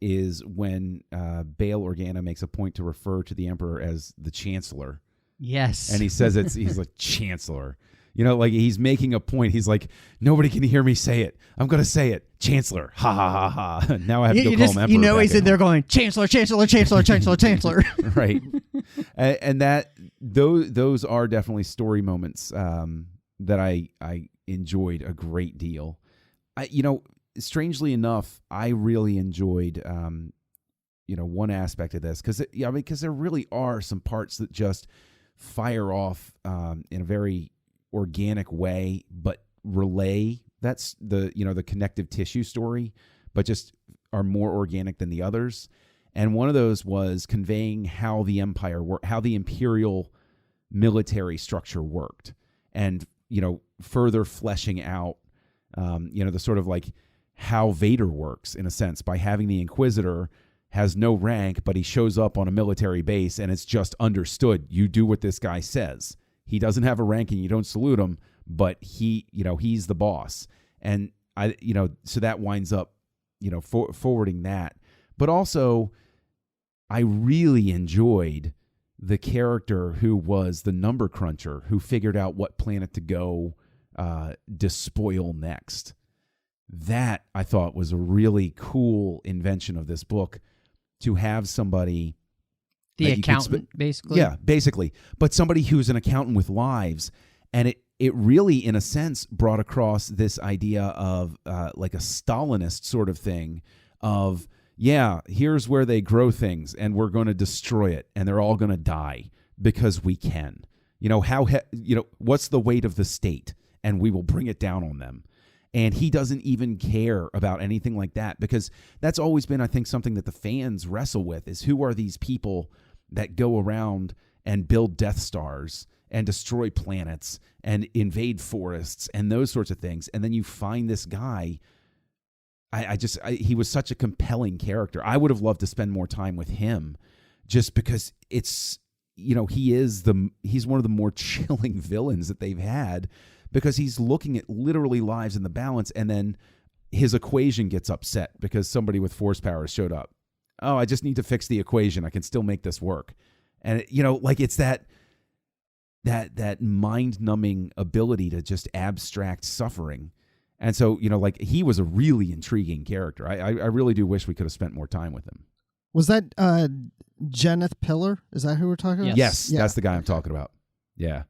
is when Bail Organa makes a point to refer to the Emperor as the Chancellor. Yes. And he says he's like, Chancellor. Like he's making a point. He's like, nobody can hear me say it. I'm going to say it. Chancellor. Ha, ha, ha, ha. Now I have to go call him Emperor. He's in there going, Chancellor, Chancellor, Chancellor, Chancellor, Chancellor. Right. And those are definitely story moments that I enjoyed a great deal. Strangely enough, I really enjoyed, one aspect of this, because there really are some parts that just fire off in a very organic way, but relay. That's the connective tissue story, but just are more organic than the others. And one of those was conveying how the Empire worked, how the Imperial military structure worked, and further fleshing out, the sort of like how Vader works, in a sense, by having the Inquisitor has no rank, but he shows up on a military base, and it's just understood. You do what this guy says. He doesn't have a rank, and you don't salute him, but he's the boss. And so that winds up, forwarding that. But also, I really enjoyed the character who was the number cruncher, who figured out what planet to go despoil next. That, I thought, was a really cool invention of this book, to have somebody... The accountant, basically? Yeah, basically. But somebody who's an accountant with lives. And it really, in a sense, brought across this idea of like a Stalinist sort of thing of, here's where they grow things, and we're going to destroy it, and they're all going to die because we can. What's the weight of the state? And we will bring it down on them. And he doesn't even care about anything like that, because that's always been, I think, something that the fans wrestle with, is who are these people that go around and build Death Stars and destroy planets and invade forests and those sorts of things. And then you find this guy. He was such a compelling character. I would have loved to spend more time with him, just because it's, he's one of the more chilling villains that they've had, because he's looking at literally lives in the balance, and then his equation gets upset because somebody with force powers showed up. Oh, I just need to fix the equation. I can still make this work. And it's that mind-numbing ability to just abstract suffering. And so, he was a really intriguing character. I really do wish we could have spent more time with him. Was that Jenneth Pillar? Is that who we're talking about? Yes, that's the guy I'm talking about. Yeah.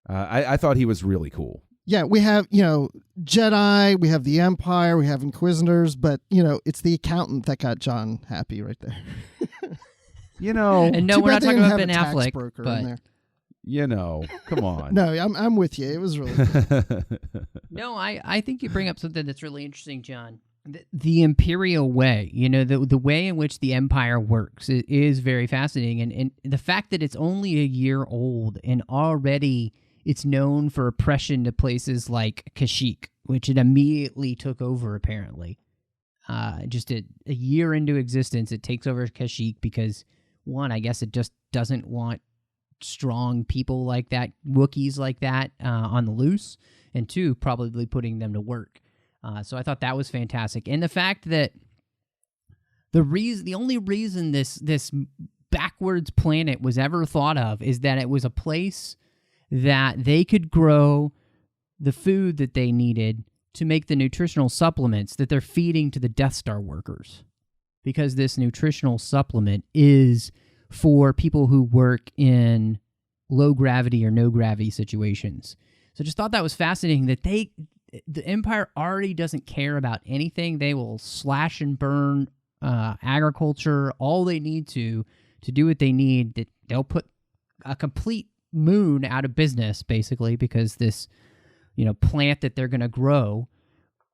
I thought he was really cool. Yeah, we have, Jedi, we have the Empire, we have Inquisitors, but, it's the accountant that got John happy right there. And no, we're not talking about Ben Affleck, but come on. No, I'm with you. It was really cool. No, I think you bring up something that's really interesting, John. The Imperial way, the way in which the Empire works is very fascinating. And the fact that it's only a year old and already it's known for oppression to places like Kashyyyk, which it immediately took over, apparently. Just a year into existence, it takes over Kashyyyk because, one, I guess it just doesn't want strong people like that, Wookiees like that, on the loose, and two, probably putting them to work. So I thought that was fantastic. And the fact that the only reason this backwards planet was ever thought of is that it was a place that they could grow the food that they needed to make the nutritional supplements that they're feeding to the Death Star workers. Because this nutritional supplement is for people who work in low gravity or no gravity situations. So just thought that was fascinating that the Empire already doesn't care about anything. They will slash and burn agriculture, all they need to do what they need. That they'll put a complete moon out of business, basically, because this plant that they're going to grow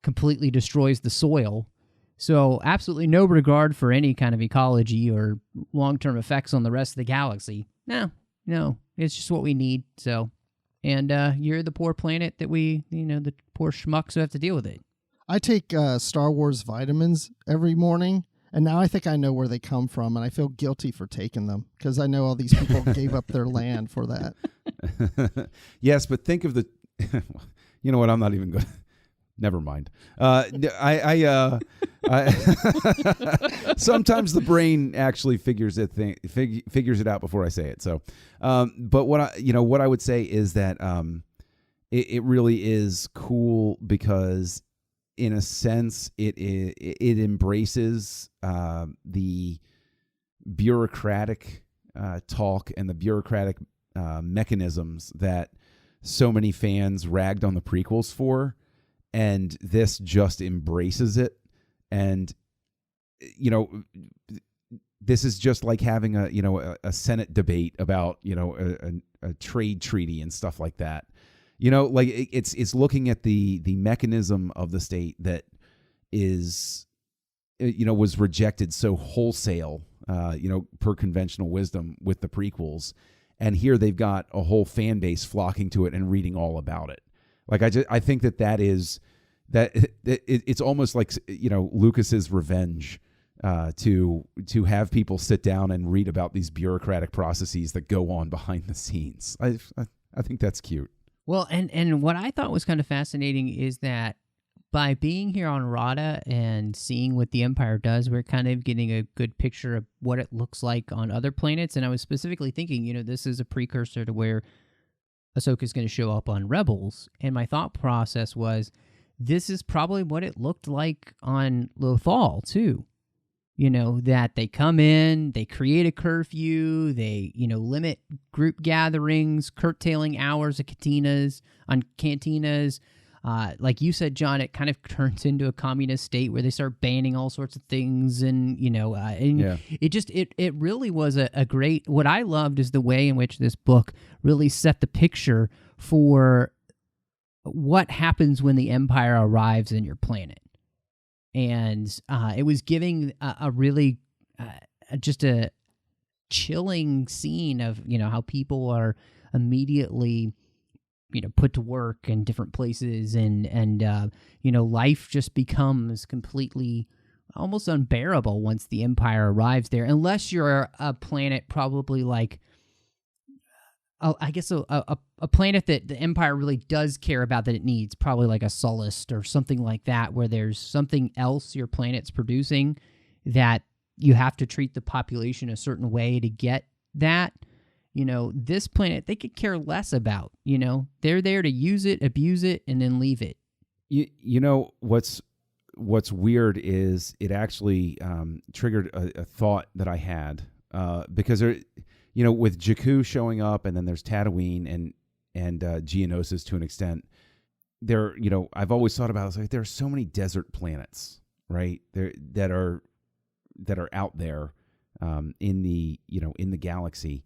completely destroys the soil. So absolutely no regard for any kind of ecology or long-term effects on the rest of the galaxy. No, it's just what we need. So, and you're the poor planet that the poor schmucks who have to deal with it. I take Star Wars vitamins every morning, and now I think I know where they come from, and I feel guilty for taking them because I know all these people gave up their land for that. Yes, but think of you know what? I'm not even going to. Never mind. Sometimes the brain actually figures it out before I say it. So, but what I would say is that it really is cool because, in a sense, it embraces the bureaucratic talk and the bureaucratic mechanisms that so many fans ragged on the prequels for. And this just embraces it. And, this is just like having a Senate debate about, a trade treaty and stuff like that. It's looking at the mechanism of the state that is, was rejected so wholesale, per conventional wisdom with the prequels. And here they've got a whole fan base flocking to it and reading all about it. Like I think it's almost like Lucas's revenge to have people sit down and read about these bureaucratic processes that go on behind the scenes. I think that's cute. Well, and what I thought was kind of fascinating is that by being here on Rada and seeing what the Empire does, we're kind of getting a good picture of what it looks like on other planets. And I was specifically thinking, this is a precursor to where Ahsoka is going to show up on Rebels, and my thought process was, this is probably what it looked like on Lothal too. That they come in, they create a curfew, they limit group gatherings, curtailing hours of cantinas. Like you said, John, it kind of turns into a communist state where they start banning all sorts of things, and it really was a great. What I loved is the way in which this book really set the picture for what happens when the Empire arrives in your planet, and it was giving a really just a chilling scene of how people are immediately put to work in different places, and life just becomes completely almost unbearable once the Empire arrives there, unless you're a planet probably like I guess a planet that the Empire really does care about that it needs, probably like a Sullust or something like that, where there's something else your planet's producing that you have to treat the population a certain way to get that. This planet, they could care less about. They're there to use it, abuse it, and then leave it. What's weird is it actually triggered a thought that I had because there, with Jakku showing up, and then there's Tatooine and Geonosis to an extent. There, I've always thought about it, like there are so many desert planets, right? That are out there in the galaxy.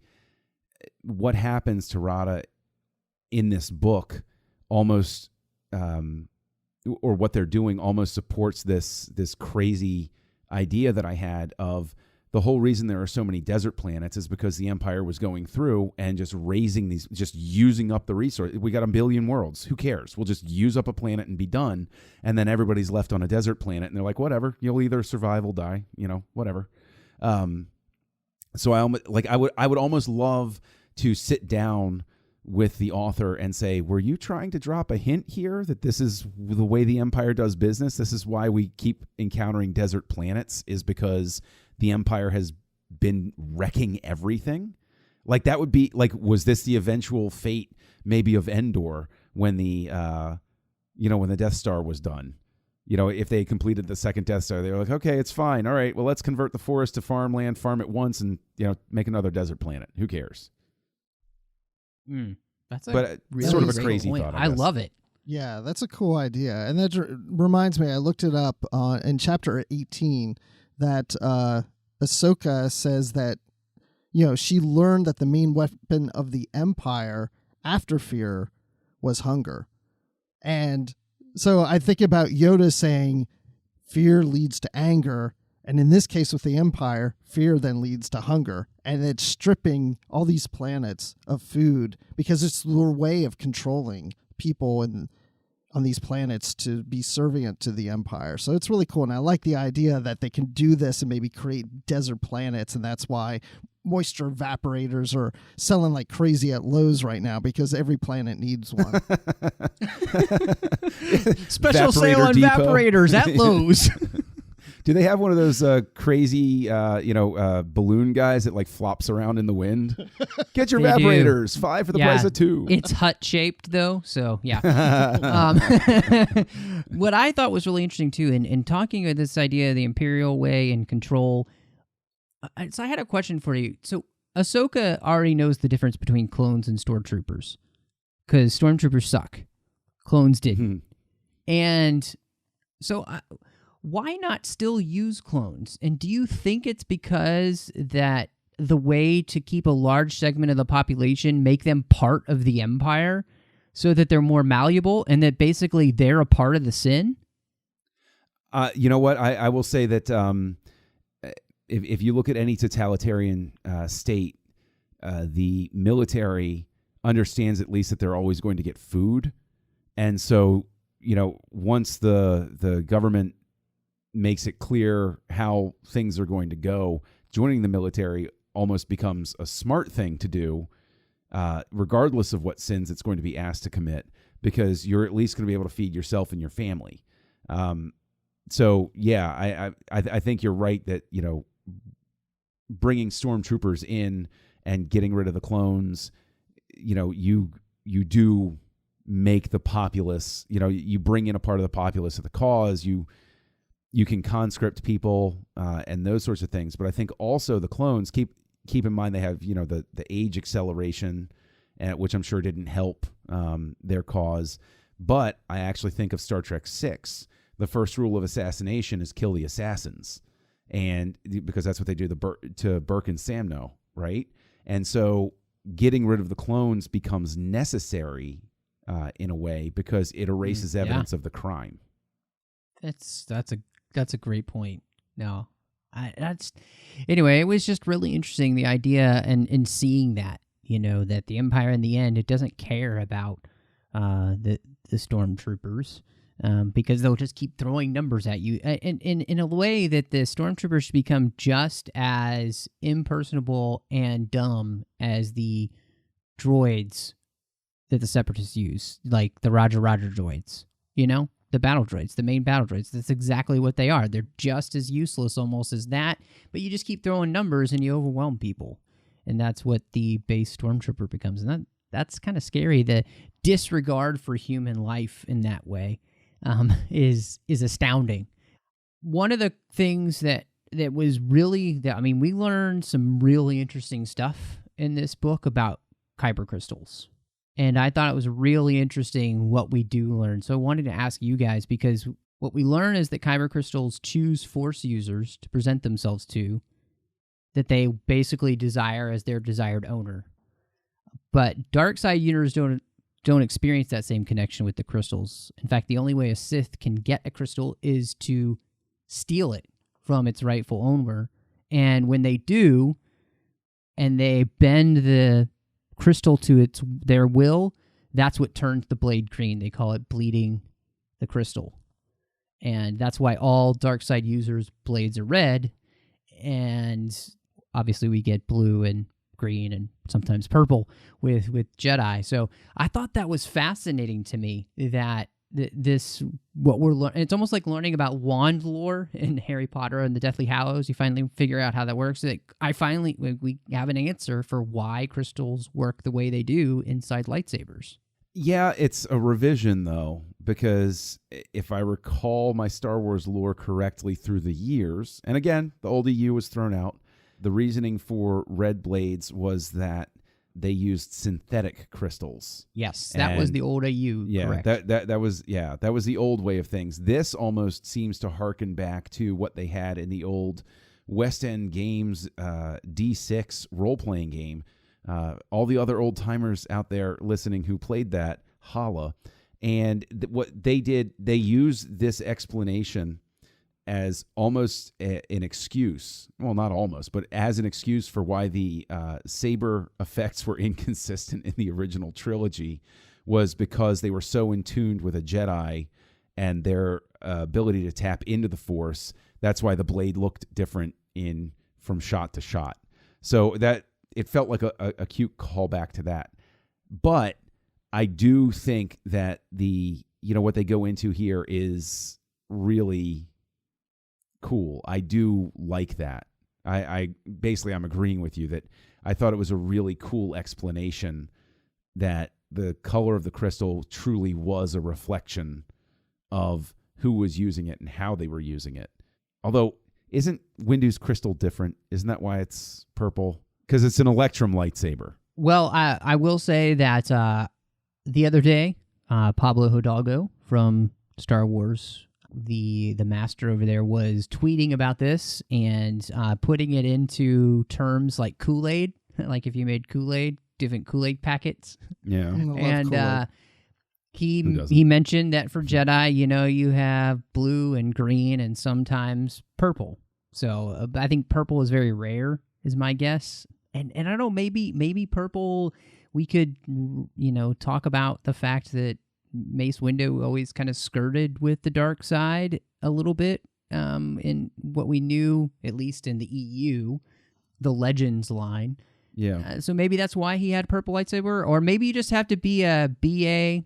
What happens to Rada in this book almost, or what they're doing almost supports this crazy idea that I had of the whole reason there are so many desert planets is because the Empire was going through and just raising these, just using up the resource. We got a billion worlds. Who cares? We'll just use up a planet and be done. And then everybody's left on a desert planet, and they're like, whatever. You'll either survive or die. Whatever. So I would almost love to sit down with the author and say, were you trying to drop a hint here that this is the way the Empire does business? This is why we keep encountering desert planets, is because the Empire has been wrecking everything? Like, that would be like, was this the eventual fate maybe of Endor when the when the Death Star was done? If they completed the second Death Star, they were like, okay, it's fine. All right, well, let's convert the forest to farmland, farm it once, and make another desert planet. Who cares? That's really sort of a crazy thought. I love it. Yeah, that's a cool idea. And that reminds me, I looked it up in chapter 18 that Ahsoka says that, she learned that the main weapon of the Empire after fear was hunger. And so I think about Yoda saying fear leads to anger. And in this case with the Empire, fear then leads to hunger. And it's stripping all these planets of food because it's their way of controlling people on these planets to be servient to the Empire. So it's really cool. And I like the idea that they can do this and maybe create desert planets. And that's why moisture evaporators are selling like crazy at Lowe's right now, because every planet needs one. Special sale on evaporators at Lowe's. Do they have one of those crazy, balloon guys that like flops around in the wind? Get your evaporators, 5 for the price of 2. It's hut shaped though, so yeah. What I thought was really interesting too, in talking about this idea of the Imperial way and control. So I had a question for you. So Ahsoka already knows the difference between clones and stormtroopers, because stormtroopers suck, clones didn't, and so. Why not still use clones? And do you think it's because that the way to keep a large segment of the population, make them part of the Empire so that they're more malleable and that basically they're a part of the sin? You know what? I will say that if you look at any totalitarian state, the military understands at least that they're always going to get food. And so, once the government makes it clear how things are going to go, joining the military almost becomes a smart thing to do, regardless of what sins it's going to be asked to commit, because you're at least going to be able to feed yourself and your family. So yeah, I think you're right that, bringing stormtroopers in and getting rid of the clones, you do make the populace, you bring in a part of the populace of the cause, you can conscript people and those sorts of things. But I think also the clones, keep in mind they have, the age acceleration, which I'm sure didn't help their cause. But I actually think of Star Trek VI. The first rule of assassination is kill the assassins. And because that's what they do to Burke and Samno, right? And so getting rid of the clones becomes necessary in a way, because it erases evidence of the crime. That's a great point. No, anyway, it was just really interesting, the idea and seeing that, that the Empire in the end, it doesn't care about the stormtroopers, because they'll just keep throwing numbers at you, and in a way that the stormtroopers become just as impersonable and dumb as the droids that the Separatists use, like the Roger droids, the battle droids, the main battle droids. That's exactly what they are. They're just as useless almost as that, but you just keep throwing numbers and you overwhelm people. And that's what the base stormtrooper becomes. And that's kind of scary. The disregard for human life in that way is astounding. One of the things that was really, we learned some really interesting stuff in this book about kyber crystals. And I thought it was really interesting what we do learn. So I wanted to ask you guys, because what we learn is that kyber crystals choose Force users to present themselves to, that they basically desire as their desired owner. But dark side users don't experience that same connection with the crystals. In fact, the only way a Sith can get a crystal is to steal it from its rightful owner. And when they do, and they bend the crystal to their will, that's what turns the blade green. They call it bleeding the crystal. And that's why all dark side users' blades are red. And obviously we get blue and green and sometimes purple with Jedi. So I thought that was fascinating to me, that what we're learning. It's almost like learning about wand lore in Harry Potter and the Deathly Hallows. You finally figure out how that works. We have an answer for why crystals work the way they do inside lightsabers. Yeah, it's a revision, though, because if I recall my Star Wars lore correctly through the years, and again, the old EU was thrown out, the reasoning for red blades was that they used synthetic crystals. Yes, that was the old AU. Yeah, correct. that was the old way of things. This almost seems to harken back to what they had in the old West End Games D6 role-playing game. All the other old timers out there listening who played that, holla. And what they did, they used this explanation as almost an excuse. Well, not almost, but as an excuse for why the saber effects were inconsistent in the original trilogy, was because they were so in tune with a Jedi and their ability to tap into the Force. That's why the blade looked different from shot to shot. So that it felt like a cute callback to that. But I do think that what they go into here is really cool. I do like that. I'm agreeing with you that I thought it was a really cool explanation that the color of the crystal truly was a reflection of who was using it and how they were using it. Although, isn't Windu's crystal different? Isn't that why it's purple? Because it's an Electrum lightsaber. Well, I will say that the other day, Pablo Hidalgo from Star Wars, the master over there, was tweeting about this and putting it into terms like Kool-Aid, like if you made Kool-Aid, different Kool-Aid packets. Yeah. And he mentioned that for Jedi, you have blue and green and sometimes purple. So I think purple is very rare, is my guess. And I don't know, maybe purple, we could, talk about the fact that Mace Windu always kind of skirted with the dark side a little bit in what we knew, at least in the EU, the Legends line. Yeah. So maybe that's why he had purple lightsaber, or maybe you just have to be a BA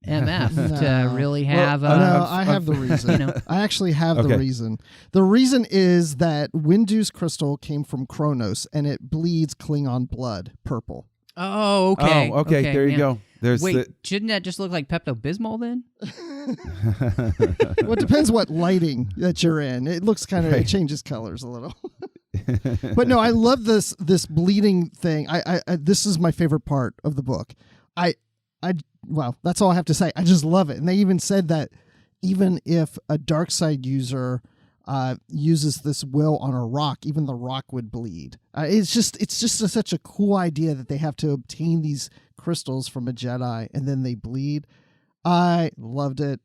MF to really have. No, I have the reason. I actually have the reason. The reason is that Windu's crystal came from Kronos, and it bleeds Klingon blood purple. Oh, okay. Oh, okay. There you go. Shouldn't that just look like Pepto-Bismol then? Well, it depends what lighting that you're in. It looks kind of, it changes colors a little. But no, I love this bleeding thing. I this is my favorite part of the book. Well, that's all I have to say. I just love it. And they even said that even if a dark side user uses this will on a rock, even the rock would bleed. It's just such a cool idea that they have to obtain these crystals from a Jedi and then they bleed. I loved it.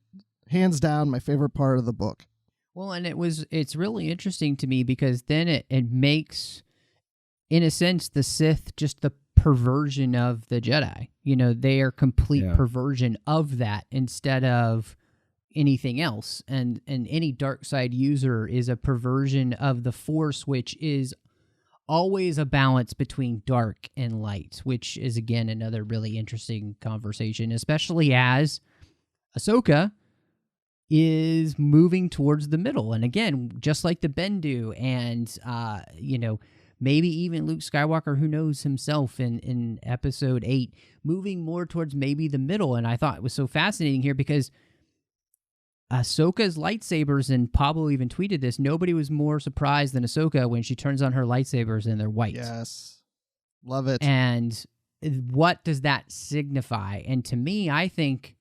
Hands down, my favorite part of the book. Well, and it's really interesting to me because then it makes, in a sense, the Sith just the perversion of the Jedi. They are complete perversion of that instead of anything else. And any dark side user is a perversion of the Force, which is always a balance between dark and light, which is, again, another really interesting conversation, especially as Ahsoka is moving towards the middle. And again, just like the Bendu and, maybe even Luke Skywalker, who knows himself in episode 8, moving more towards maybe the middle. And I thought it was so fascinating here because Ahsoka's lightsabers, and Pablo even tweeted this, nobody was more surprised than Ahsoka when she turns on her lightsabers and they're white. Yes. Love it. And what does that signify? And to me, I think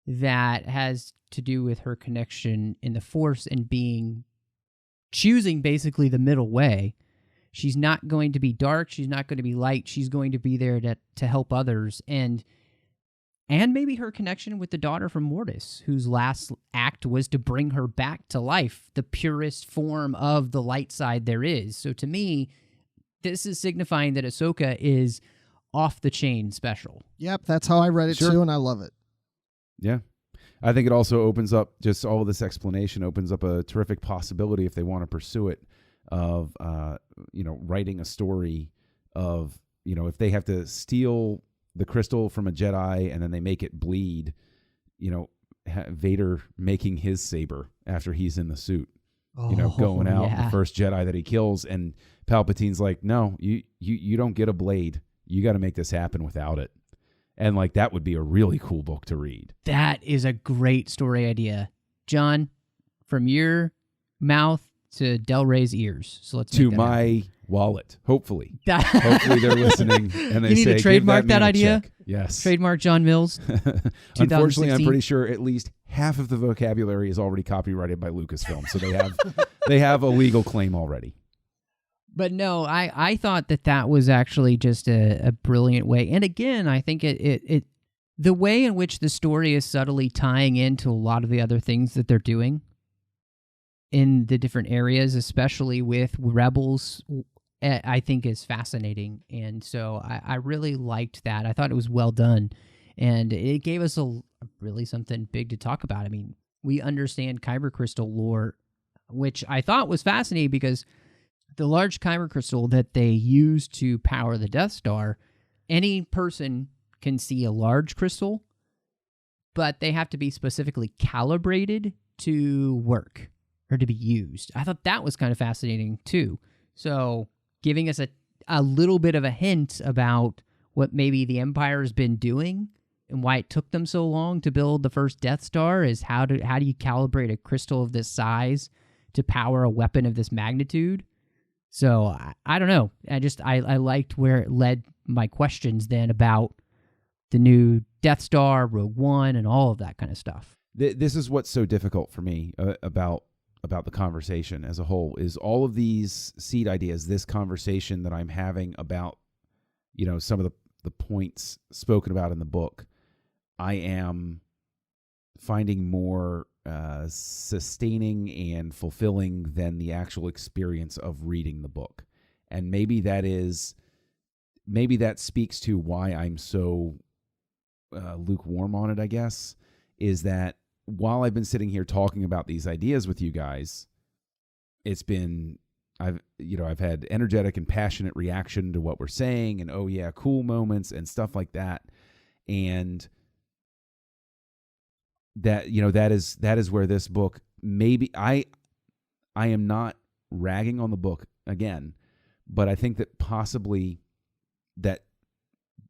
that has to do with her connection in the Force and choosing basically the middle way. She's not going to be dark. She's not going to be light. She's going to be there to help others. And maybe her connection with the daughter from Mortis, whose last act was to bring her back to life, the purest form of the light side there is. So to me, this is signifying that Ahsoka is off the chain special. Yep, that's how I read it too, and I love it. Yeah. I think it also opens up, just all of this explanation opens up a terrific possibility if they want to pursue it of, writing a story of, if they have to steal the crystal from a Jedi and then they make it bleed, Vader making his saber after he's in the suit, going out, the first Jedi that he kills, and Palpatine's like, no, you don't get a blade. You got to make this happen without it. And like, that would be a really cool book to read. That is a great story idea. John, from your mouth to Del Rey's ears. So let's to my happen. Wallet. Hopefully. Hopefully they're listening and they you need say, to trademark that idea. Check. Yes. Trademark John Mills. Unfortunately, I'm pretty sure at least half of the vocabulary is already copyrighted by Lucasfilm. So they have a legal claim already. But no, I thought that was actually just a brilliant way. And again, I think it the way in which the story is subtly tying into a lot of the other things that they're doing in the different areas, especially with Rebels, I think is fascinating. And so I really liked that. I thought it was well done. And it gave us really something big to talk about. I mean, we understand kyber crystal lore, which I thought was fascinating because the large kyber crystal that they use to power the Death Star, any person can see a large crystal, but they have to be specifically calibrated to work or to be used. I thought that was kind of fascinating too. So giving us a little bit of a hint about what maybe the Empire has been doing and why it took them so long to build the first Death Star is how do you calibrate a crystal of this size to power a weapon of this magnitude? So I don't know. I liked where it led my questions then about the new Death Star, Rogue One, and all of that kind of stuff. This is what's so difficult for me about the conversation as a whole is all of these seed ideas, this conversation that I'm having about, some of the points spoken about in the book, I am finding more sustaining and fulfilling than the actual experience of reading the book. And maybe that speaks to why I'm so lukewarm on it, I guess, is that while I've been sitting here talking about these ideas with you guys, I've had energetic and passionate reaction to what we're saying and, oh yeah, cool moments and stuff like that. And that is where this book, maybe I am not ragging on the book again, but I think that possibly that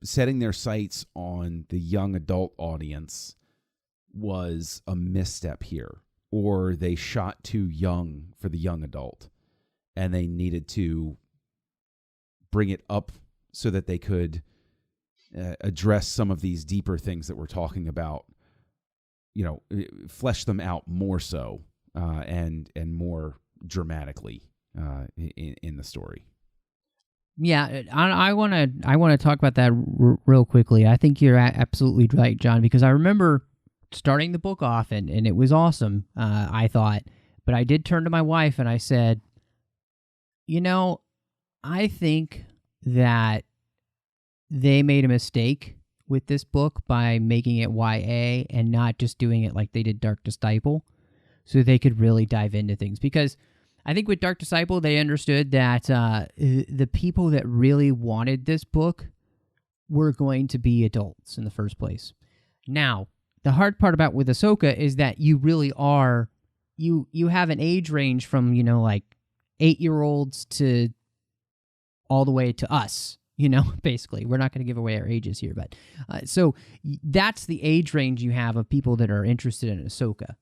setting their sights on the young adult audience was a misstep here, or they shot too young for the young adult and they needed to bring it up so that they could address some of these deeper things that we're talking about, flesh them out more so and more dramatically in the story. Yeah, I want to talk about that real quickly. I think you're absolutely right, John, because I remember starting the book off and it was awesome, I thought. But I did turn to my wife and I said, I think that they made a mistake with this book by making it YA and not just doing it like they did Dark Disciple, so they could really dive into things. Because I think with Dark Disciple, they understood that the people that really wanted this book were going to be adults in the first place. Now, the hard part about with Ahsoka is that you really are, you have an age range from, like 8-year-olds to all the way to us, basically. We're not going to give away our ages here, but so that's the age range you have of people that are interested in Ahsoka.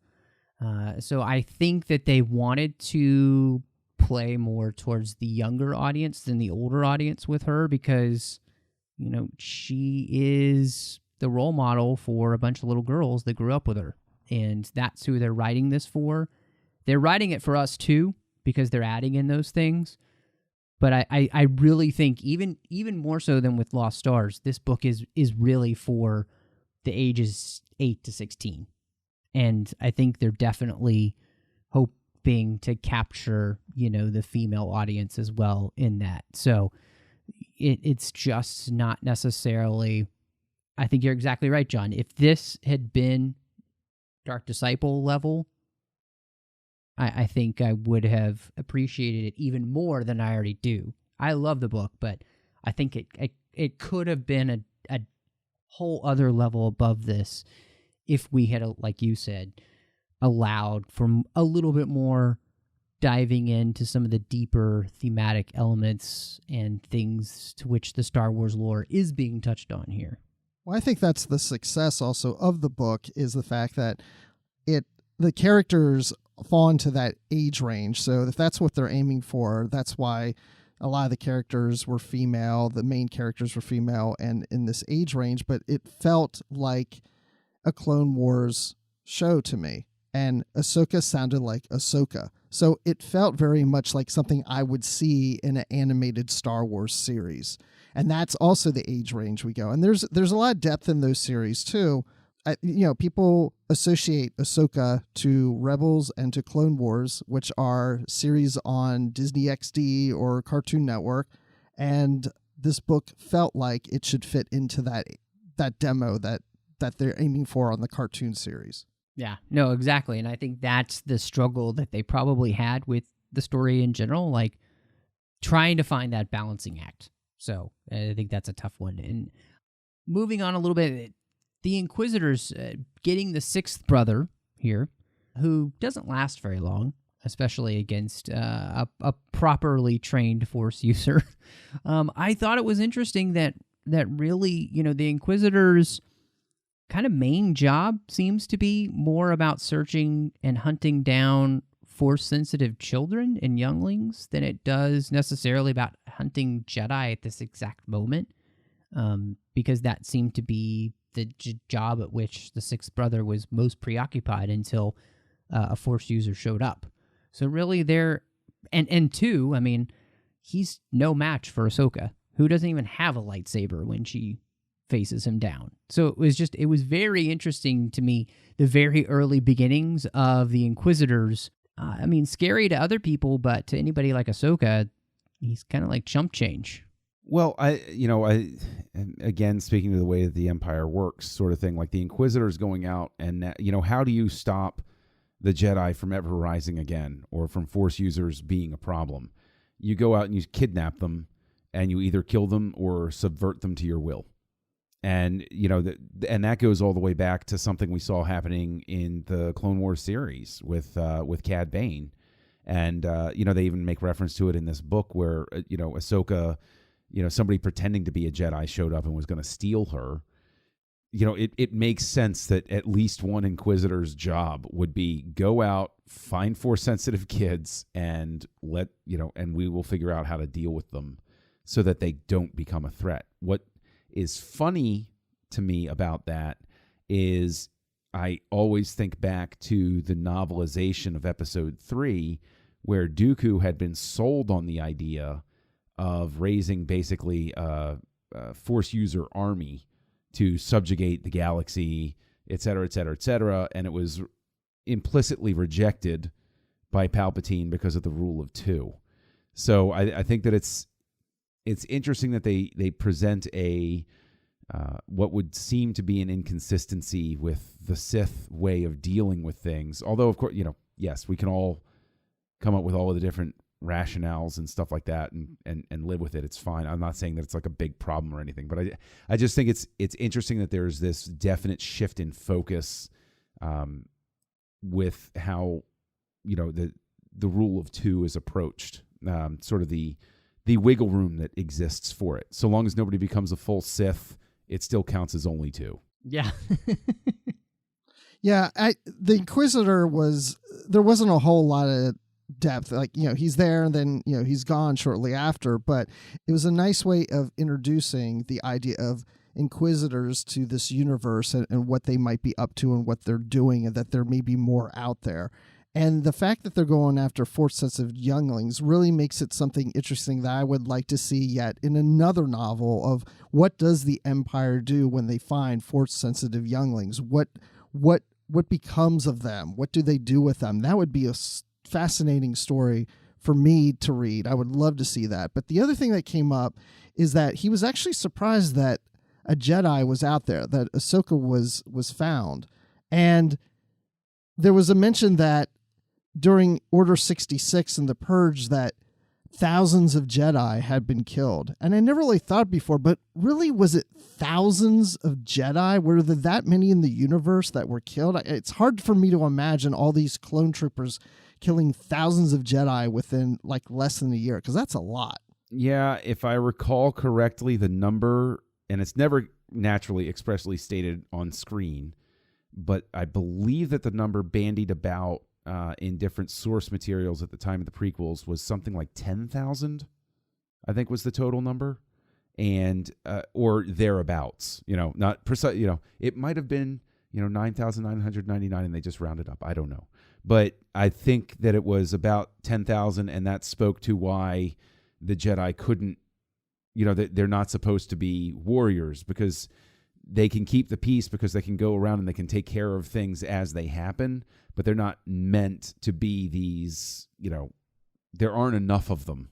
So I think that they wanted to play more towards the younger audience than the older audience with her because, she is the role model for a bunch of little girls that grew up with her. And that's who they're writing this for. They're writing it for us too because they're adding in those things. But I really think even more so than with Lost Stars, this book is really for the ages 8 to 16. And I think they're definitely hoping to capture, the female audience as well in that. So it's just not necessarily, I think you're exactly right, John. If this had been Dark Disciple level, I think I would have appreciated it even more than I already do. I love the book, but I think it could have been a whole other level above this if we had, like you said, allowed for a little bit more diving into some of the deeper thematic elements and things to which the Star Wars lore is being touched on here. Well, I think that's the success also of the book is the fact that the characters fall into that age range. So if that's what they're aiming for, that's why a lot of the characters were female, the main characters were female and in this age range, but it felt like a Clone Wars show to me. And Ahsoka sounded like Ahsoka. So it felt very much like something I would see in an animated Star Wars series. And that's also the age range we go. And there's a lot of depth in those series too. People associate Ahsoka to Rebels and to Clone Wars, which are series on Disney XD or Cartoon Network. And this book felt like it should fit into that demo that they're aiming for on the cartoon series. Yeah, no, exactly. And I think that's the struggle that they probably had with the story in general, like trying to find that balancing act. So I think that's a tough one. And moving on a little bit, the Inquisitors getting the sixth brother here, who doesn't last very long, especially against a properly trained Force user. I thought it was interesting that really, the Inquisitors' kind of main job seems to be more about searching and hunting down Force-sensitive children and younglings than it does necessarily about hunting Jedi at this exact moment, because that seemed to be the job at which the sixth brother was most preoccupied until a Force user showed up. So really and two, I mean, he's no match for Ahsoka, who doesn't even have a lightsaber when she faces him down. So it was very interesting to me, the very early beginnings of the Inquisitors. I mean, scary to other people, but to anybody like Ahsoka, he's kind of like chump change. Well, again, speaking to the way that the Empire works, sort of thing, like the Inquisitors going out and, how do you stop the Jedi from ever rising again or from Force users being a problem? You go out and you kidnap them and you either kill them or subvert them to your will. And, and that goes all the way back to something we saw happening in the Clone Wars series with Cad Bane. And, they even make reference to it in this book where, Ahsoka, somebody pretending to be a Jedi showed up and was going to steal her. It makes sense that at least one Inquisitor's job would be go out, find Force-sensitive kids, and and we will figure out how to deal with them so that they don't become a threat. What is funny to me about that is I always think back to the novelization of Episode 3, where Dooku had been sold on the idea of raising basically a Force user army to subjugate the galaxy, et cetera, et cetera, et cetera, and it was implicitly rejected by Palpatine because of the rule of two. So I think that it's interesting that they present a what would seem to be an inconsistency with the Sith way of dealing with things. Although, of course, yes, we can all come up with all of the different rationales and stuff like that and live with it, it's fine. I'm not saying that it's like a big problem or anything, but I just think it's interesting that there's this definite shift in focus with how, the rule of two is approached, sort of the wiggle room that exists for it. So long as nobody becomes a full Sith, it still counts as only two. Yeah. Yeah, the Inquisitor there wasn't a whole lot of depth. Like, he's there and then, he's gone shortly after, but it was a nice way of introducing the idea of Inquisitors to this universe and what they might be up to and what they're doing, and that there may be more out there. And the fact that they're going after force-sensitive younglings really makes it something interesting that I would like to see yet in another novel of what does the Empire do when they find force-sensitive younglings? What becomes of them? What do they do with them? That would be a fascinating story for me to read. I would love to see that. But the other thing that came up is that he was actually surprised that a Jedi was out there, that Ahsoka was found. And there was a mention that during Order 66 and the Purge that thousands of Jedi had been killed. And I never really thought before, but really, was it thousands of Jedi? Were there that many in the universe that were killed? It's hard for me to imagine all these clone troopers killing thousands of Jedi within like less than a year, because that's a lot. Yeah, if I recall correctly, the number, and it's never naturally expressly stated on screen, but I believe that the number bandied about in different source materials at the time of the prequels was something like 10,000, I think was the total number, and or thereabouts. Not precise. It might have been 9,999, and they just rounded up. I don't know, but I think that it was about 10,000, and that spoke to why the Jedi couldn't. That they're not supposed to be warriors, because they can keep the peace, because they can go around and they can take care of things as they happen, but they're not meant to be these, there aren't enough of them,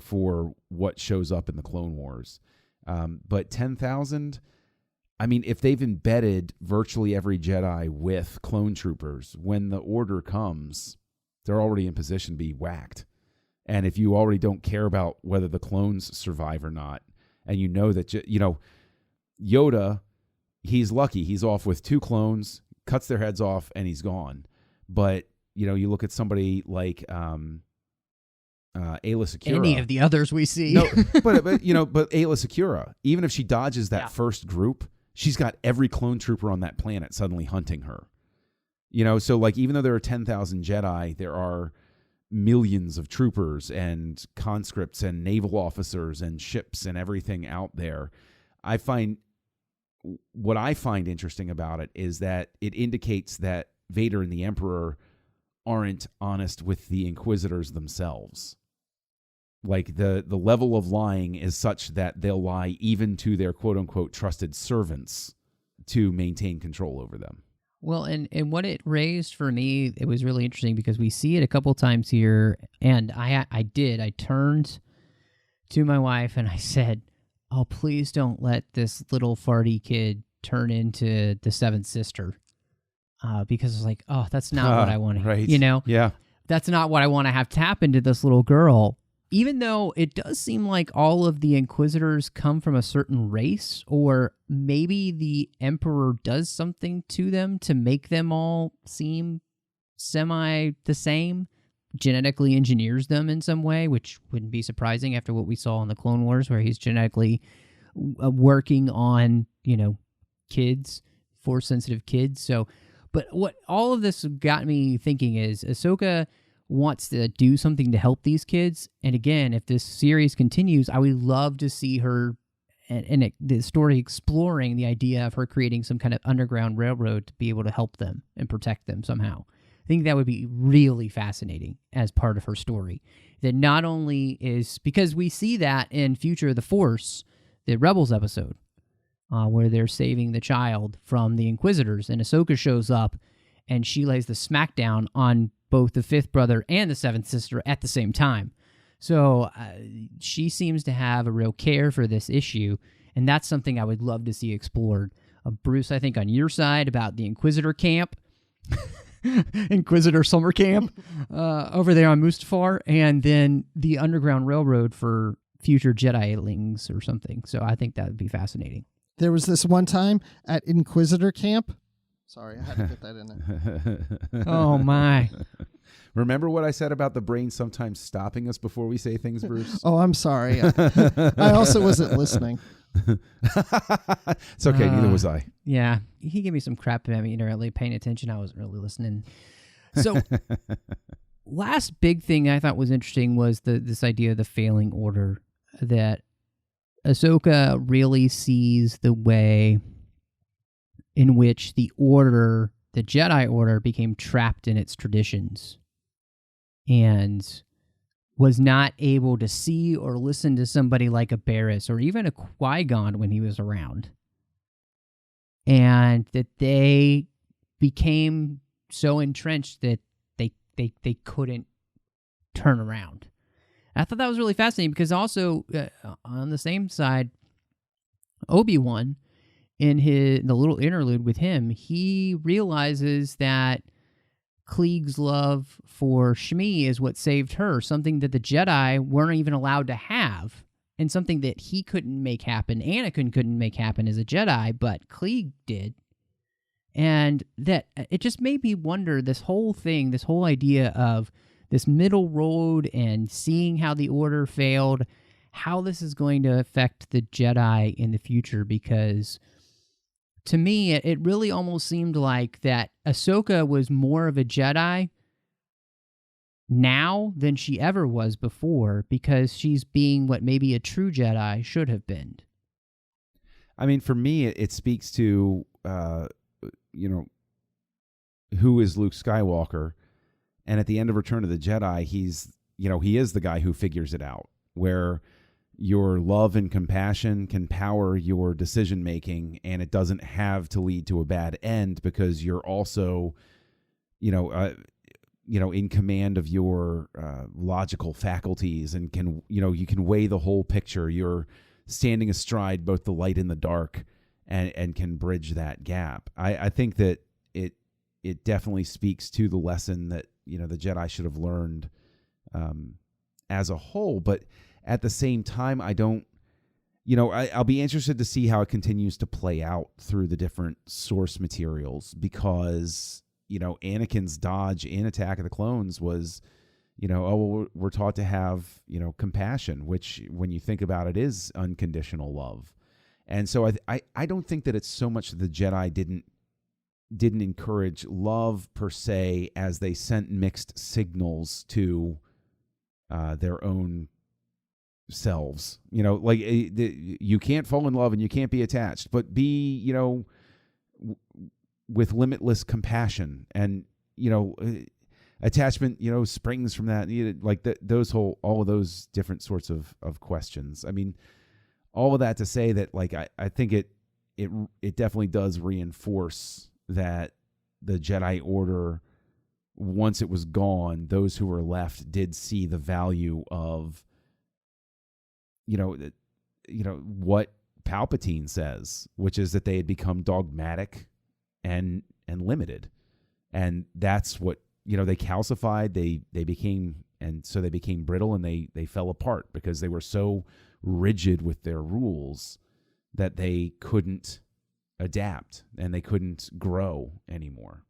for what shows up in the Clone Wars. But 10,000, I mean, if they've embedded virtually every Jedi with clone troopers, when the order comes, they're already in position to be whacked. And if you already don't care about whether the clones survive or not, and that, Yoda, he's lucky. He's off with 2 clones, cuts their heads off, and he's gone. But, you look at somebody like Ayla Secura. Any of the others we see. No, but Ayla Secura, even if she dodges that first group, she's got every clone trooper on that planet suddenly hunting her. So like, even though there are 10,000 Jedi, there are millions of troopers and conscripts and naval officers and ships and everything out there. What I find interesting about it is that it indicates that Vader and the Emperor aren't honest with the Inquisitors themselves. Like, the level of lying is such that they'll lie even to their quote-unquote trusted servants to maintain control over them. Well, and what it raised for me, it was really interesting because we see it a couple times here, and I turned to my wife and I said, oh, please don't let this little farty kid turn into the seventh sister. Because it's like, oh, that's not what I want to, right. Yeah. That's not what I want to have happen to this little girl. Even though it does seem like all of the Inquisitors come from a certain race, or maybe the Emperor does something to them to make them all seem semi the same, genetically engineers them in some way, which wouldn't be surprising after what we saw in the Clone Wars, where he's genetically working on, kids, Force-sensitive kids. So, but what all of this got me thinking is Ahsoka wants to do something to help these kids. And again, if this series continues, I would love to see her and the story exploring the idea of her creating some kind of underground railroad to be able to help them and protect them somehow. I think that would be really fascinating as part of her story. That not only is, because we see that in Future of the Force, the Rebels episode, where they're saving the child from the Inquisitors, and Ahsoka shows up and she lays the smackdown on both the fifth brother and the seventh sister at the same time. So she seems to have a real care for this issue, and that's something I would love to see explored. Bruce, I think on your side about the Inquisitor camp, Inquisitor summer camp over there on Mustafar, and then the Underground Railroad for future Jedi-lings or something. So I think that would be fascinating. There was this one time at Inquisitor camp. Sorry, I had to get that in there. Oh, my. Remember what I said about the brain sometimes stopping us before we say things, Bruce? Oh, I'm sorry. I also wasn't listening. It's okay. Neither was I. Yeah. He gave me some crap about me really paying attention. I wasn't really listening. So last big thing I thought was interesting was this idea of the failing order, that Ahsoka really sees the way in which the order, the Jedi Order, became trapped in its traditions and was not able to see or listen to somebody like a Barriss or even a Qui-Gon when he was around. And that they became so entrenched that they couldn't turn around. I thought that was really fascinating because also on the same side, Obi-Wan, in the little interlude with him, he realizes that Klieg's love for Shmi is what saved her, something that the Jedi weren't even allowed to have, and something that he couldn't make happen. Anakin couldn't make happen as a Jedi, but Klieg did. And that it just made me wonder, this whole thing, this whole idea of this middle road and seeing how the Order failed, how this is going to affect the Jedi in the future, because to me, it really almost seemed like that Ahsoka was more of a Jedi now than she ever was before, because she's being what maybe a true Jedi should have been. I mean, for me, it speaks to, who is Luke Skywalker. And at the end of Return of the Jedi, he is the guy who figures it out, where your love and compassion can power your decision-making, and it doesn't have to lead to a bad end because you're also, in command of your logical faculties and you can weigh the whole picture. You're standing astride both the light and the dark and can bridge that gap. I think that it definitely speaks to the lesson that, the Jedi should have learned as a whole. But at the same time, I don't, I'll be interested to see how it continues to play out through the different source materials, because, Anakin's dodge in Attack of the Clones was, we're taught to have, compassion, which when you think about it is unconditional love. And so I don't think that it's so much that the Jedi didn't encourage love per se, as they sent mixed signals to their own selves. You can't fall in love and you can't be attached, but be, with limitless compassion, and, attachment, springs from that, all of those different sorts of questions. I mean, all of that to say that, I think it definitely does reinforce that the Jedi Order, once it was gone, those who were left did see the value of, what Palpatine says, which is that they had become dogmatic and limited. And that's what, they calcified, they became, and so they became brittle, and they fell apart because they were so rigid with their rules that they couldn't adapt and they couldn't grow anymore.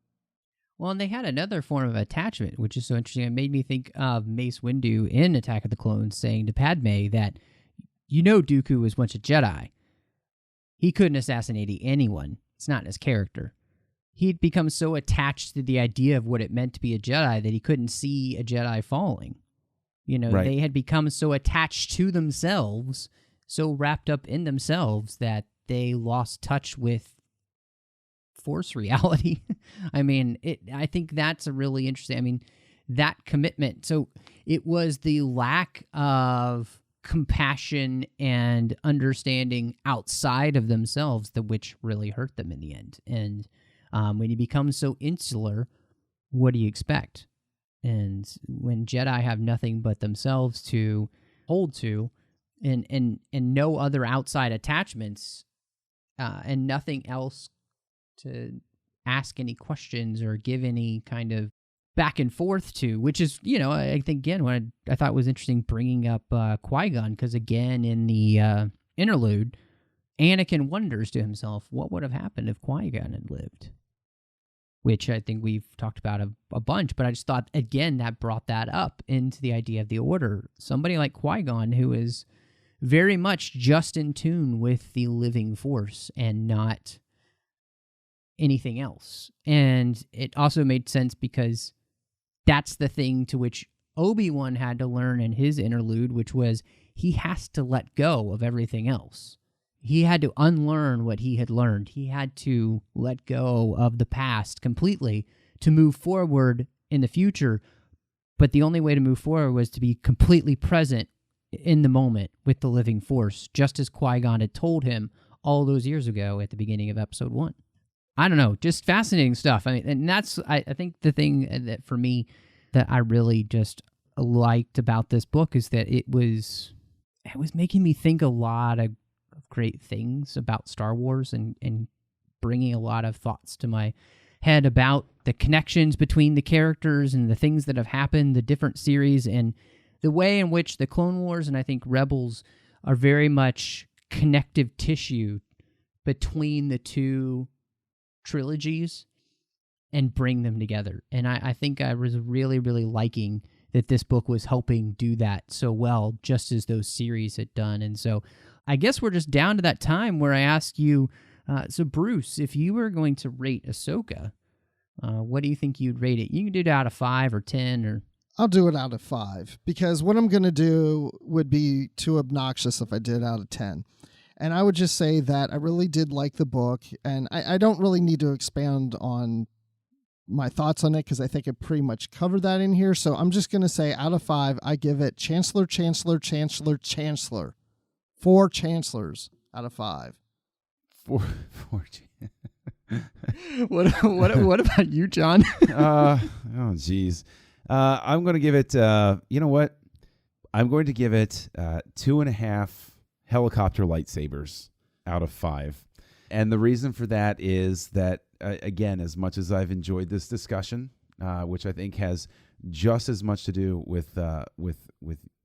Well, and they had another form of attachment, which is so interesting. It made me think of Mace Windu in Attack of the Clones saying to Padme that, Dooku was once a Jedi. He couldn't assassinate anyone. It's not in his character. He'd become so attached to the idea of what it meant to be a Jedi that he couldn't see a Jedi falling. Right. They had become so attached to themselves, so wrapped up in themselves, that they lost touch with Force reality. I mean, I think that's a really interesting, that commitment. So it was the lack of compassion and understanding outside of themselves which really hurt them in the end. And when you become so insular, what do you expect? And when Jedi have nothing but themselves to hold to, and no other outside attachments, and nothing else to ask any questions or give any kind of back and forth to, which is, I think, again, what I thought was interesting bringing up Qui-Gon, because, again, in the interlude, Anakin wonders to himself, what would have happened if Qui-Gon had lived? Which I think we've talked about a bunch, but I just thought, again, that brought that up into the idea of the Order. Somebody like Qui-Gon, who is very much just in tune with the living Force and not anything else. And it also made sense because that's the thing to which Obi-Wan had to learn in his interlude, which was he has to let go of everything else. He had to unlearn what he had learned. He had to let go of the past completely to move forward in the future. But the only way to move forward was to be completely present in the moment with the living Force, just as Qui-Gon had told him all those years ago at the beginning of Episode 1. I don't know, just fascinating stuff. I mean, and that's, I think, the thing that for me that I really just liked about this book is that it was making me think a lot of great things about Star Wars and bringing a lot of thoughts to my head about the connections between the characters and the things that have happened, the different series, and the way in which the Clone Wars and I think Rebels are very much connective tissue between the two trilogies and bring them together. And I think I was really, really liking that this book was helping do that so well, just as those series had done. And so I guess we're just down to that time where I ask you, so Bruce, if you were going to rate Ahsoka, what do you think you'd rate it? You can do it out of 5 or 10 or... I'll do it out of 5 because what I'm going to do would be too obnoxious if I did out of 10. And I would just say that I really did like the book, and I don't really need to expand on my thoughts on it because I think I pretty much covered that in here. So I'm just going to say out of 5, I give it Chancellor, Chancellor, Chancellor, Chancellor. 4 Chancellors out of 5. 4. What about you, John? Oh, geez. I'm going to give it, you know what? I'm going to give it 2.5 helicopter lightsabers out of 5. And the reason for that is that, again, as much as I've enjoyed this discussion, which I think has just as much to do with the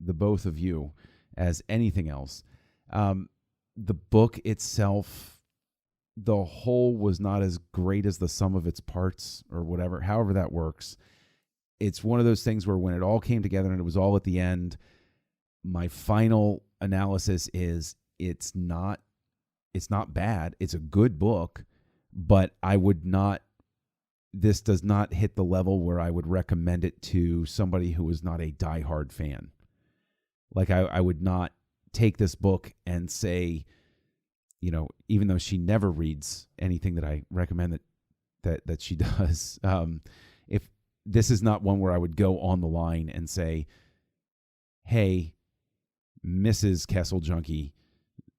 both of you as anything else, the book itself, the whole was not as great as the sum of its parts or whatever, however that works. It's one of those things where when it all came together and it was all at the end, my final analysis is it's not bad. It's a good book, but this does not hit the level where I would recommend it to somebody who is not a diehard fan. Like I would not take this book and say, even though she never reads anything that I recommend that she does, if this is not one where I would go on the line and say, hey, Mrs. Kessel Junkie,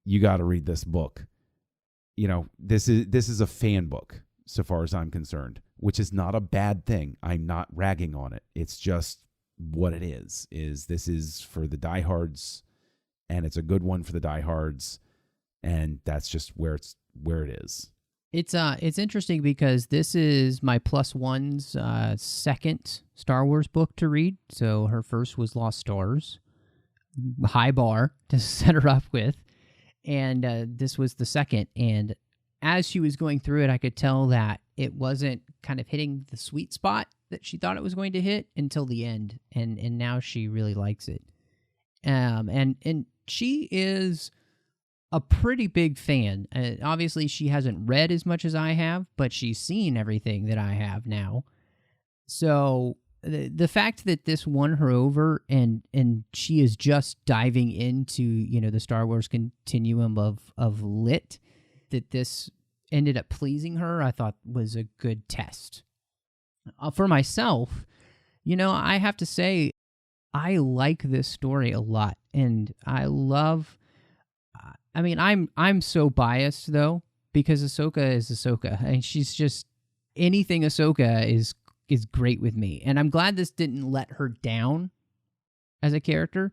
you got to read this book. This is a fan book so far as I'm concerned, which is not a bad thing. I'm not ragging on it. It's just what it is this is for the diehards, and it's a good one for the diehards, and that's just where it is. It's interesting because this is my +1's second Star Wars book to read. So her first was Lost Stars, high bar to set her up with, and this was the second. And as she was going through it, I could tell that it wasn't kind of hitting the sweet spot that she thought it was going to hit until the end, and now she really likes it. And she is a pretty big fan. Obviously, she hasn't read as much as I have, but she's seen everything that I have now. So the fact that this won her over and she is just diving into, the Star Wars continuum of lit, that this ended up pleasing her, I thought was a good test. For myself, I have to say, I like this story a lot, and I love... I'm so biased though, because Ahsoka is Ahsoka, and she's just anything Ahsoka is great with me, and I'm glad this didn't let her down as a character.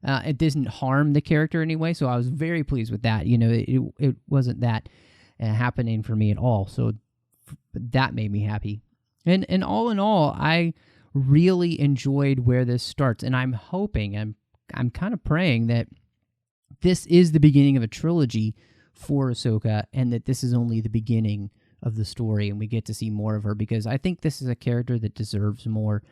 It didn't harm the character anyway, so I was very pleased with that. It wasn't that happening for me at all. So that made me happy. And all in all, I really enjoyed where this starts, and I'm hoping, I'm kind of praying that this is the beginning of a trilogy for Ahsoka, and that this is only the beginning of the story, and we get to see more of her, because I think this is a character that deserves more.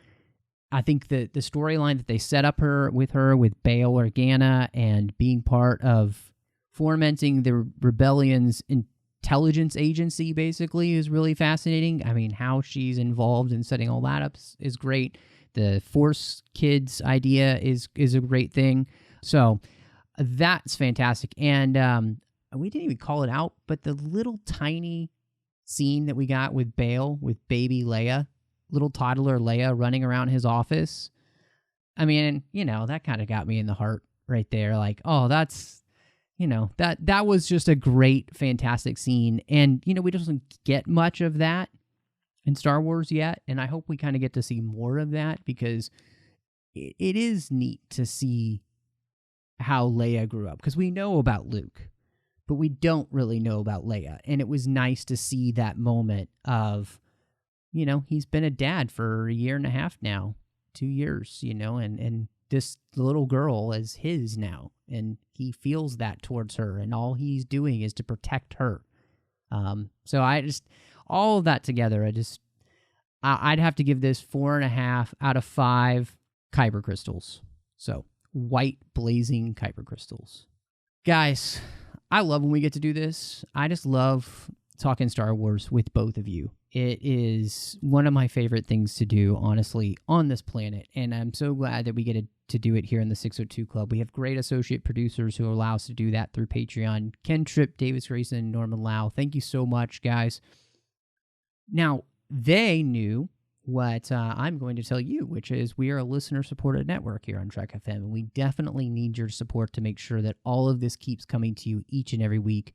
I think that the storyline that they set up with Bail Organa and being part of fomenting the rebellion's intelligence agency, basically, is really fascinating. I mean, how she's involved in setting all that up is great. The Force Kids idea is a great thing. So that's fantastic. And we didn't even call it out, but the little tiny scene that we got with Bail, with baby Leia, little toddler Leia running around his office. I mean, that kind of got me in the heart right there. Like, oh, that's, that was just a great, fantastic scene. And, we don't get much of that in Star Wars yet. And I hope we kind of get to see more of that, because it is neat to see how Leia grew up, because we know about Luke, but we don't really know about Leia. And it was nice to see that moment of, he's been a dad for 1.5 years now, 2 years, and this little girl is his now, and he feels that towards her, and all he's doing is to protect her. So all of that together, I'd have to give this 4.5 out of 5 kyber crystals. So white blazing kyber crystals. Guys, I love when we get to do this. I just love talking Star Wars with both of you. It is one of my favorite things to do, honestly, on this planet, and I'm so glad that we get to do it here in the 602 Club. We have great associate producers who allow us to do that through Patreon. Ken Tripp, Davis Grayson, Norman Lau. Thank you so much, guys. Now, they knew what I'm going to tell you, which is we are a listener-supported network here on Trek FM, and we definitely need your support to make sure that all of this keeps coming to you each and every week.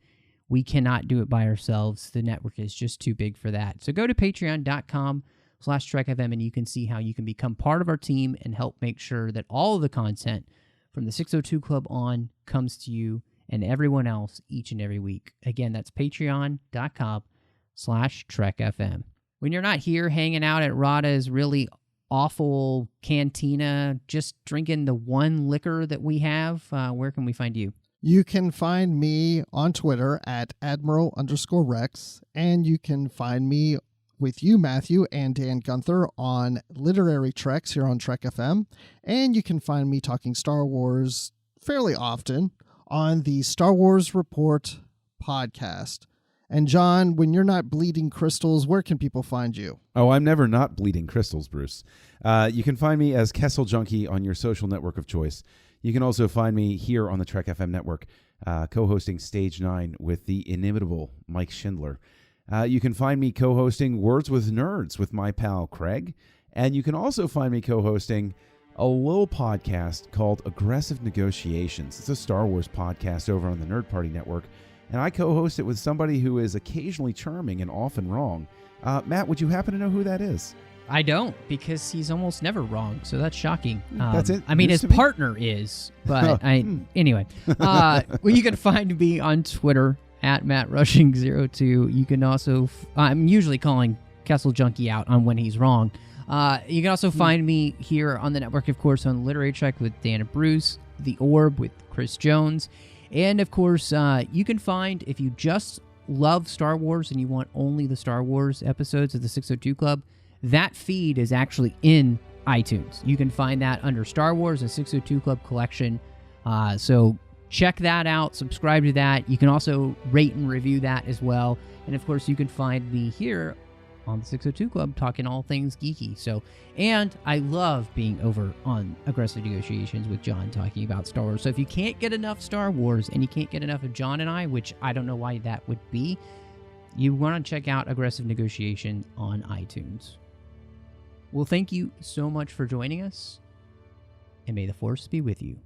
We cannot do it by ourselves. The network is just too big for that. So go to patreon.com/TrekFM, and you can see how you can become part of our team and help make sure that all of the content from the 602 Club on comes to you and everyone else each and every week. Again, that's patreon.com/TrekFM. When you're not here hanging out at Rada's really awful cantina, just drinking the one liquor that we have, where can we find you? You can find me on Twitter at Admiral_Rex, and you can find me with you, Matthew, and Dan Gunther on Literary Treks here on Trek FM. And you can find me talking Star Wars fairly often on the Star Wars Report podcast. And John, when you're not bleeding crystals, where can people find you? Oh, I'm never not bleeding crystals, Bruce. You can find me as Kessel Junkie on your social network of choice. You can also find me here on the Trek FM network, co-hosting Stage 9 with the inimitable Mike Schindler. You can find me co-hosting Words with Nerds with my pal Craig. And you can also find me co-hosting a little podcast called Aggressive Negotiations. It's a Star Wars podcast over on the Nerd Party Network. And I co-host it with somebody who is occasionally charming and often wrong. Matt, would you happen to know who that is? I don't, because he's almost never wrong, so that's shocking. That's it. I mean, his partner is, but anyway. Well, you can find me on Twitter at MattRushing02. You can also, I'm usually calling Kessel Junkie out on when he's wrong. You can also find me here on the network, of course, on Literary Trek with Dan and Bruce, The Orb with Chris Jones, and of course, you can find, if you just love Star Wars and you want only the Star Wars episodes of the 602 Club, that feed is actually in iTunes. You can find that under Star Wars, a 602 Club collection. So check that out. Subscribe to that. You can also rate and review that as well. And of course, you can find me here on the 602 Club talking all things geeky. And I love being over on Aggressive Negotiations with John talking about Star Wars. So if you can't get enough Star Wars and you can't get enough of John and I, which I don't know why that would be, you want to check out Aggressive Negotiation on iTunes. Well, thank you so much for joining us, and may the Force be with you.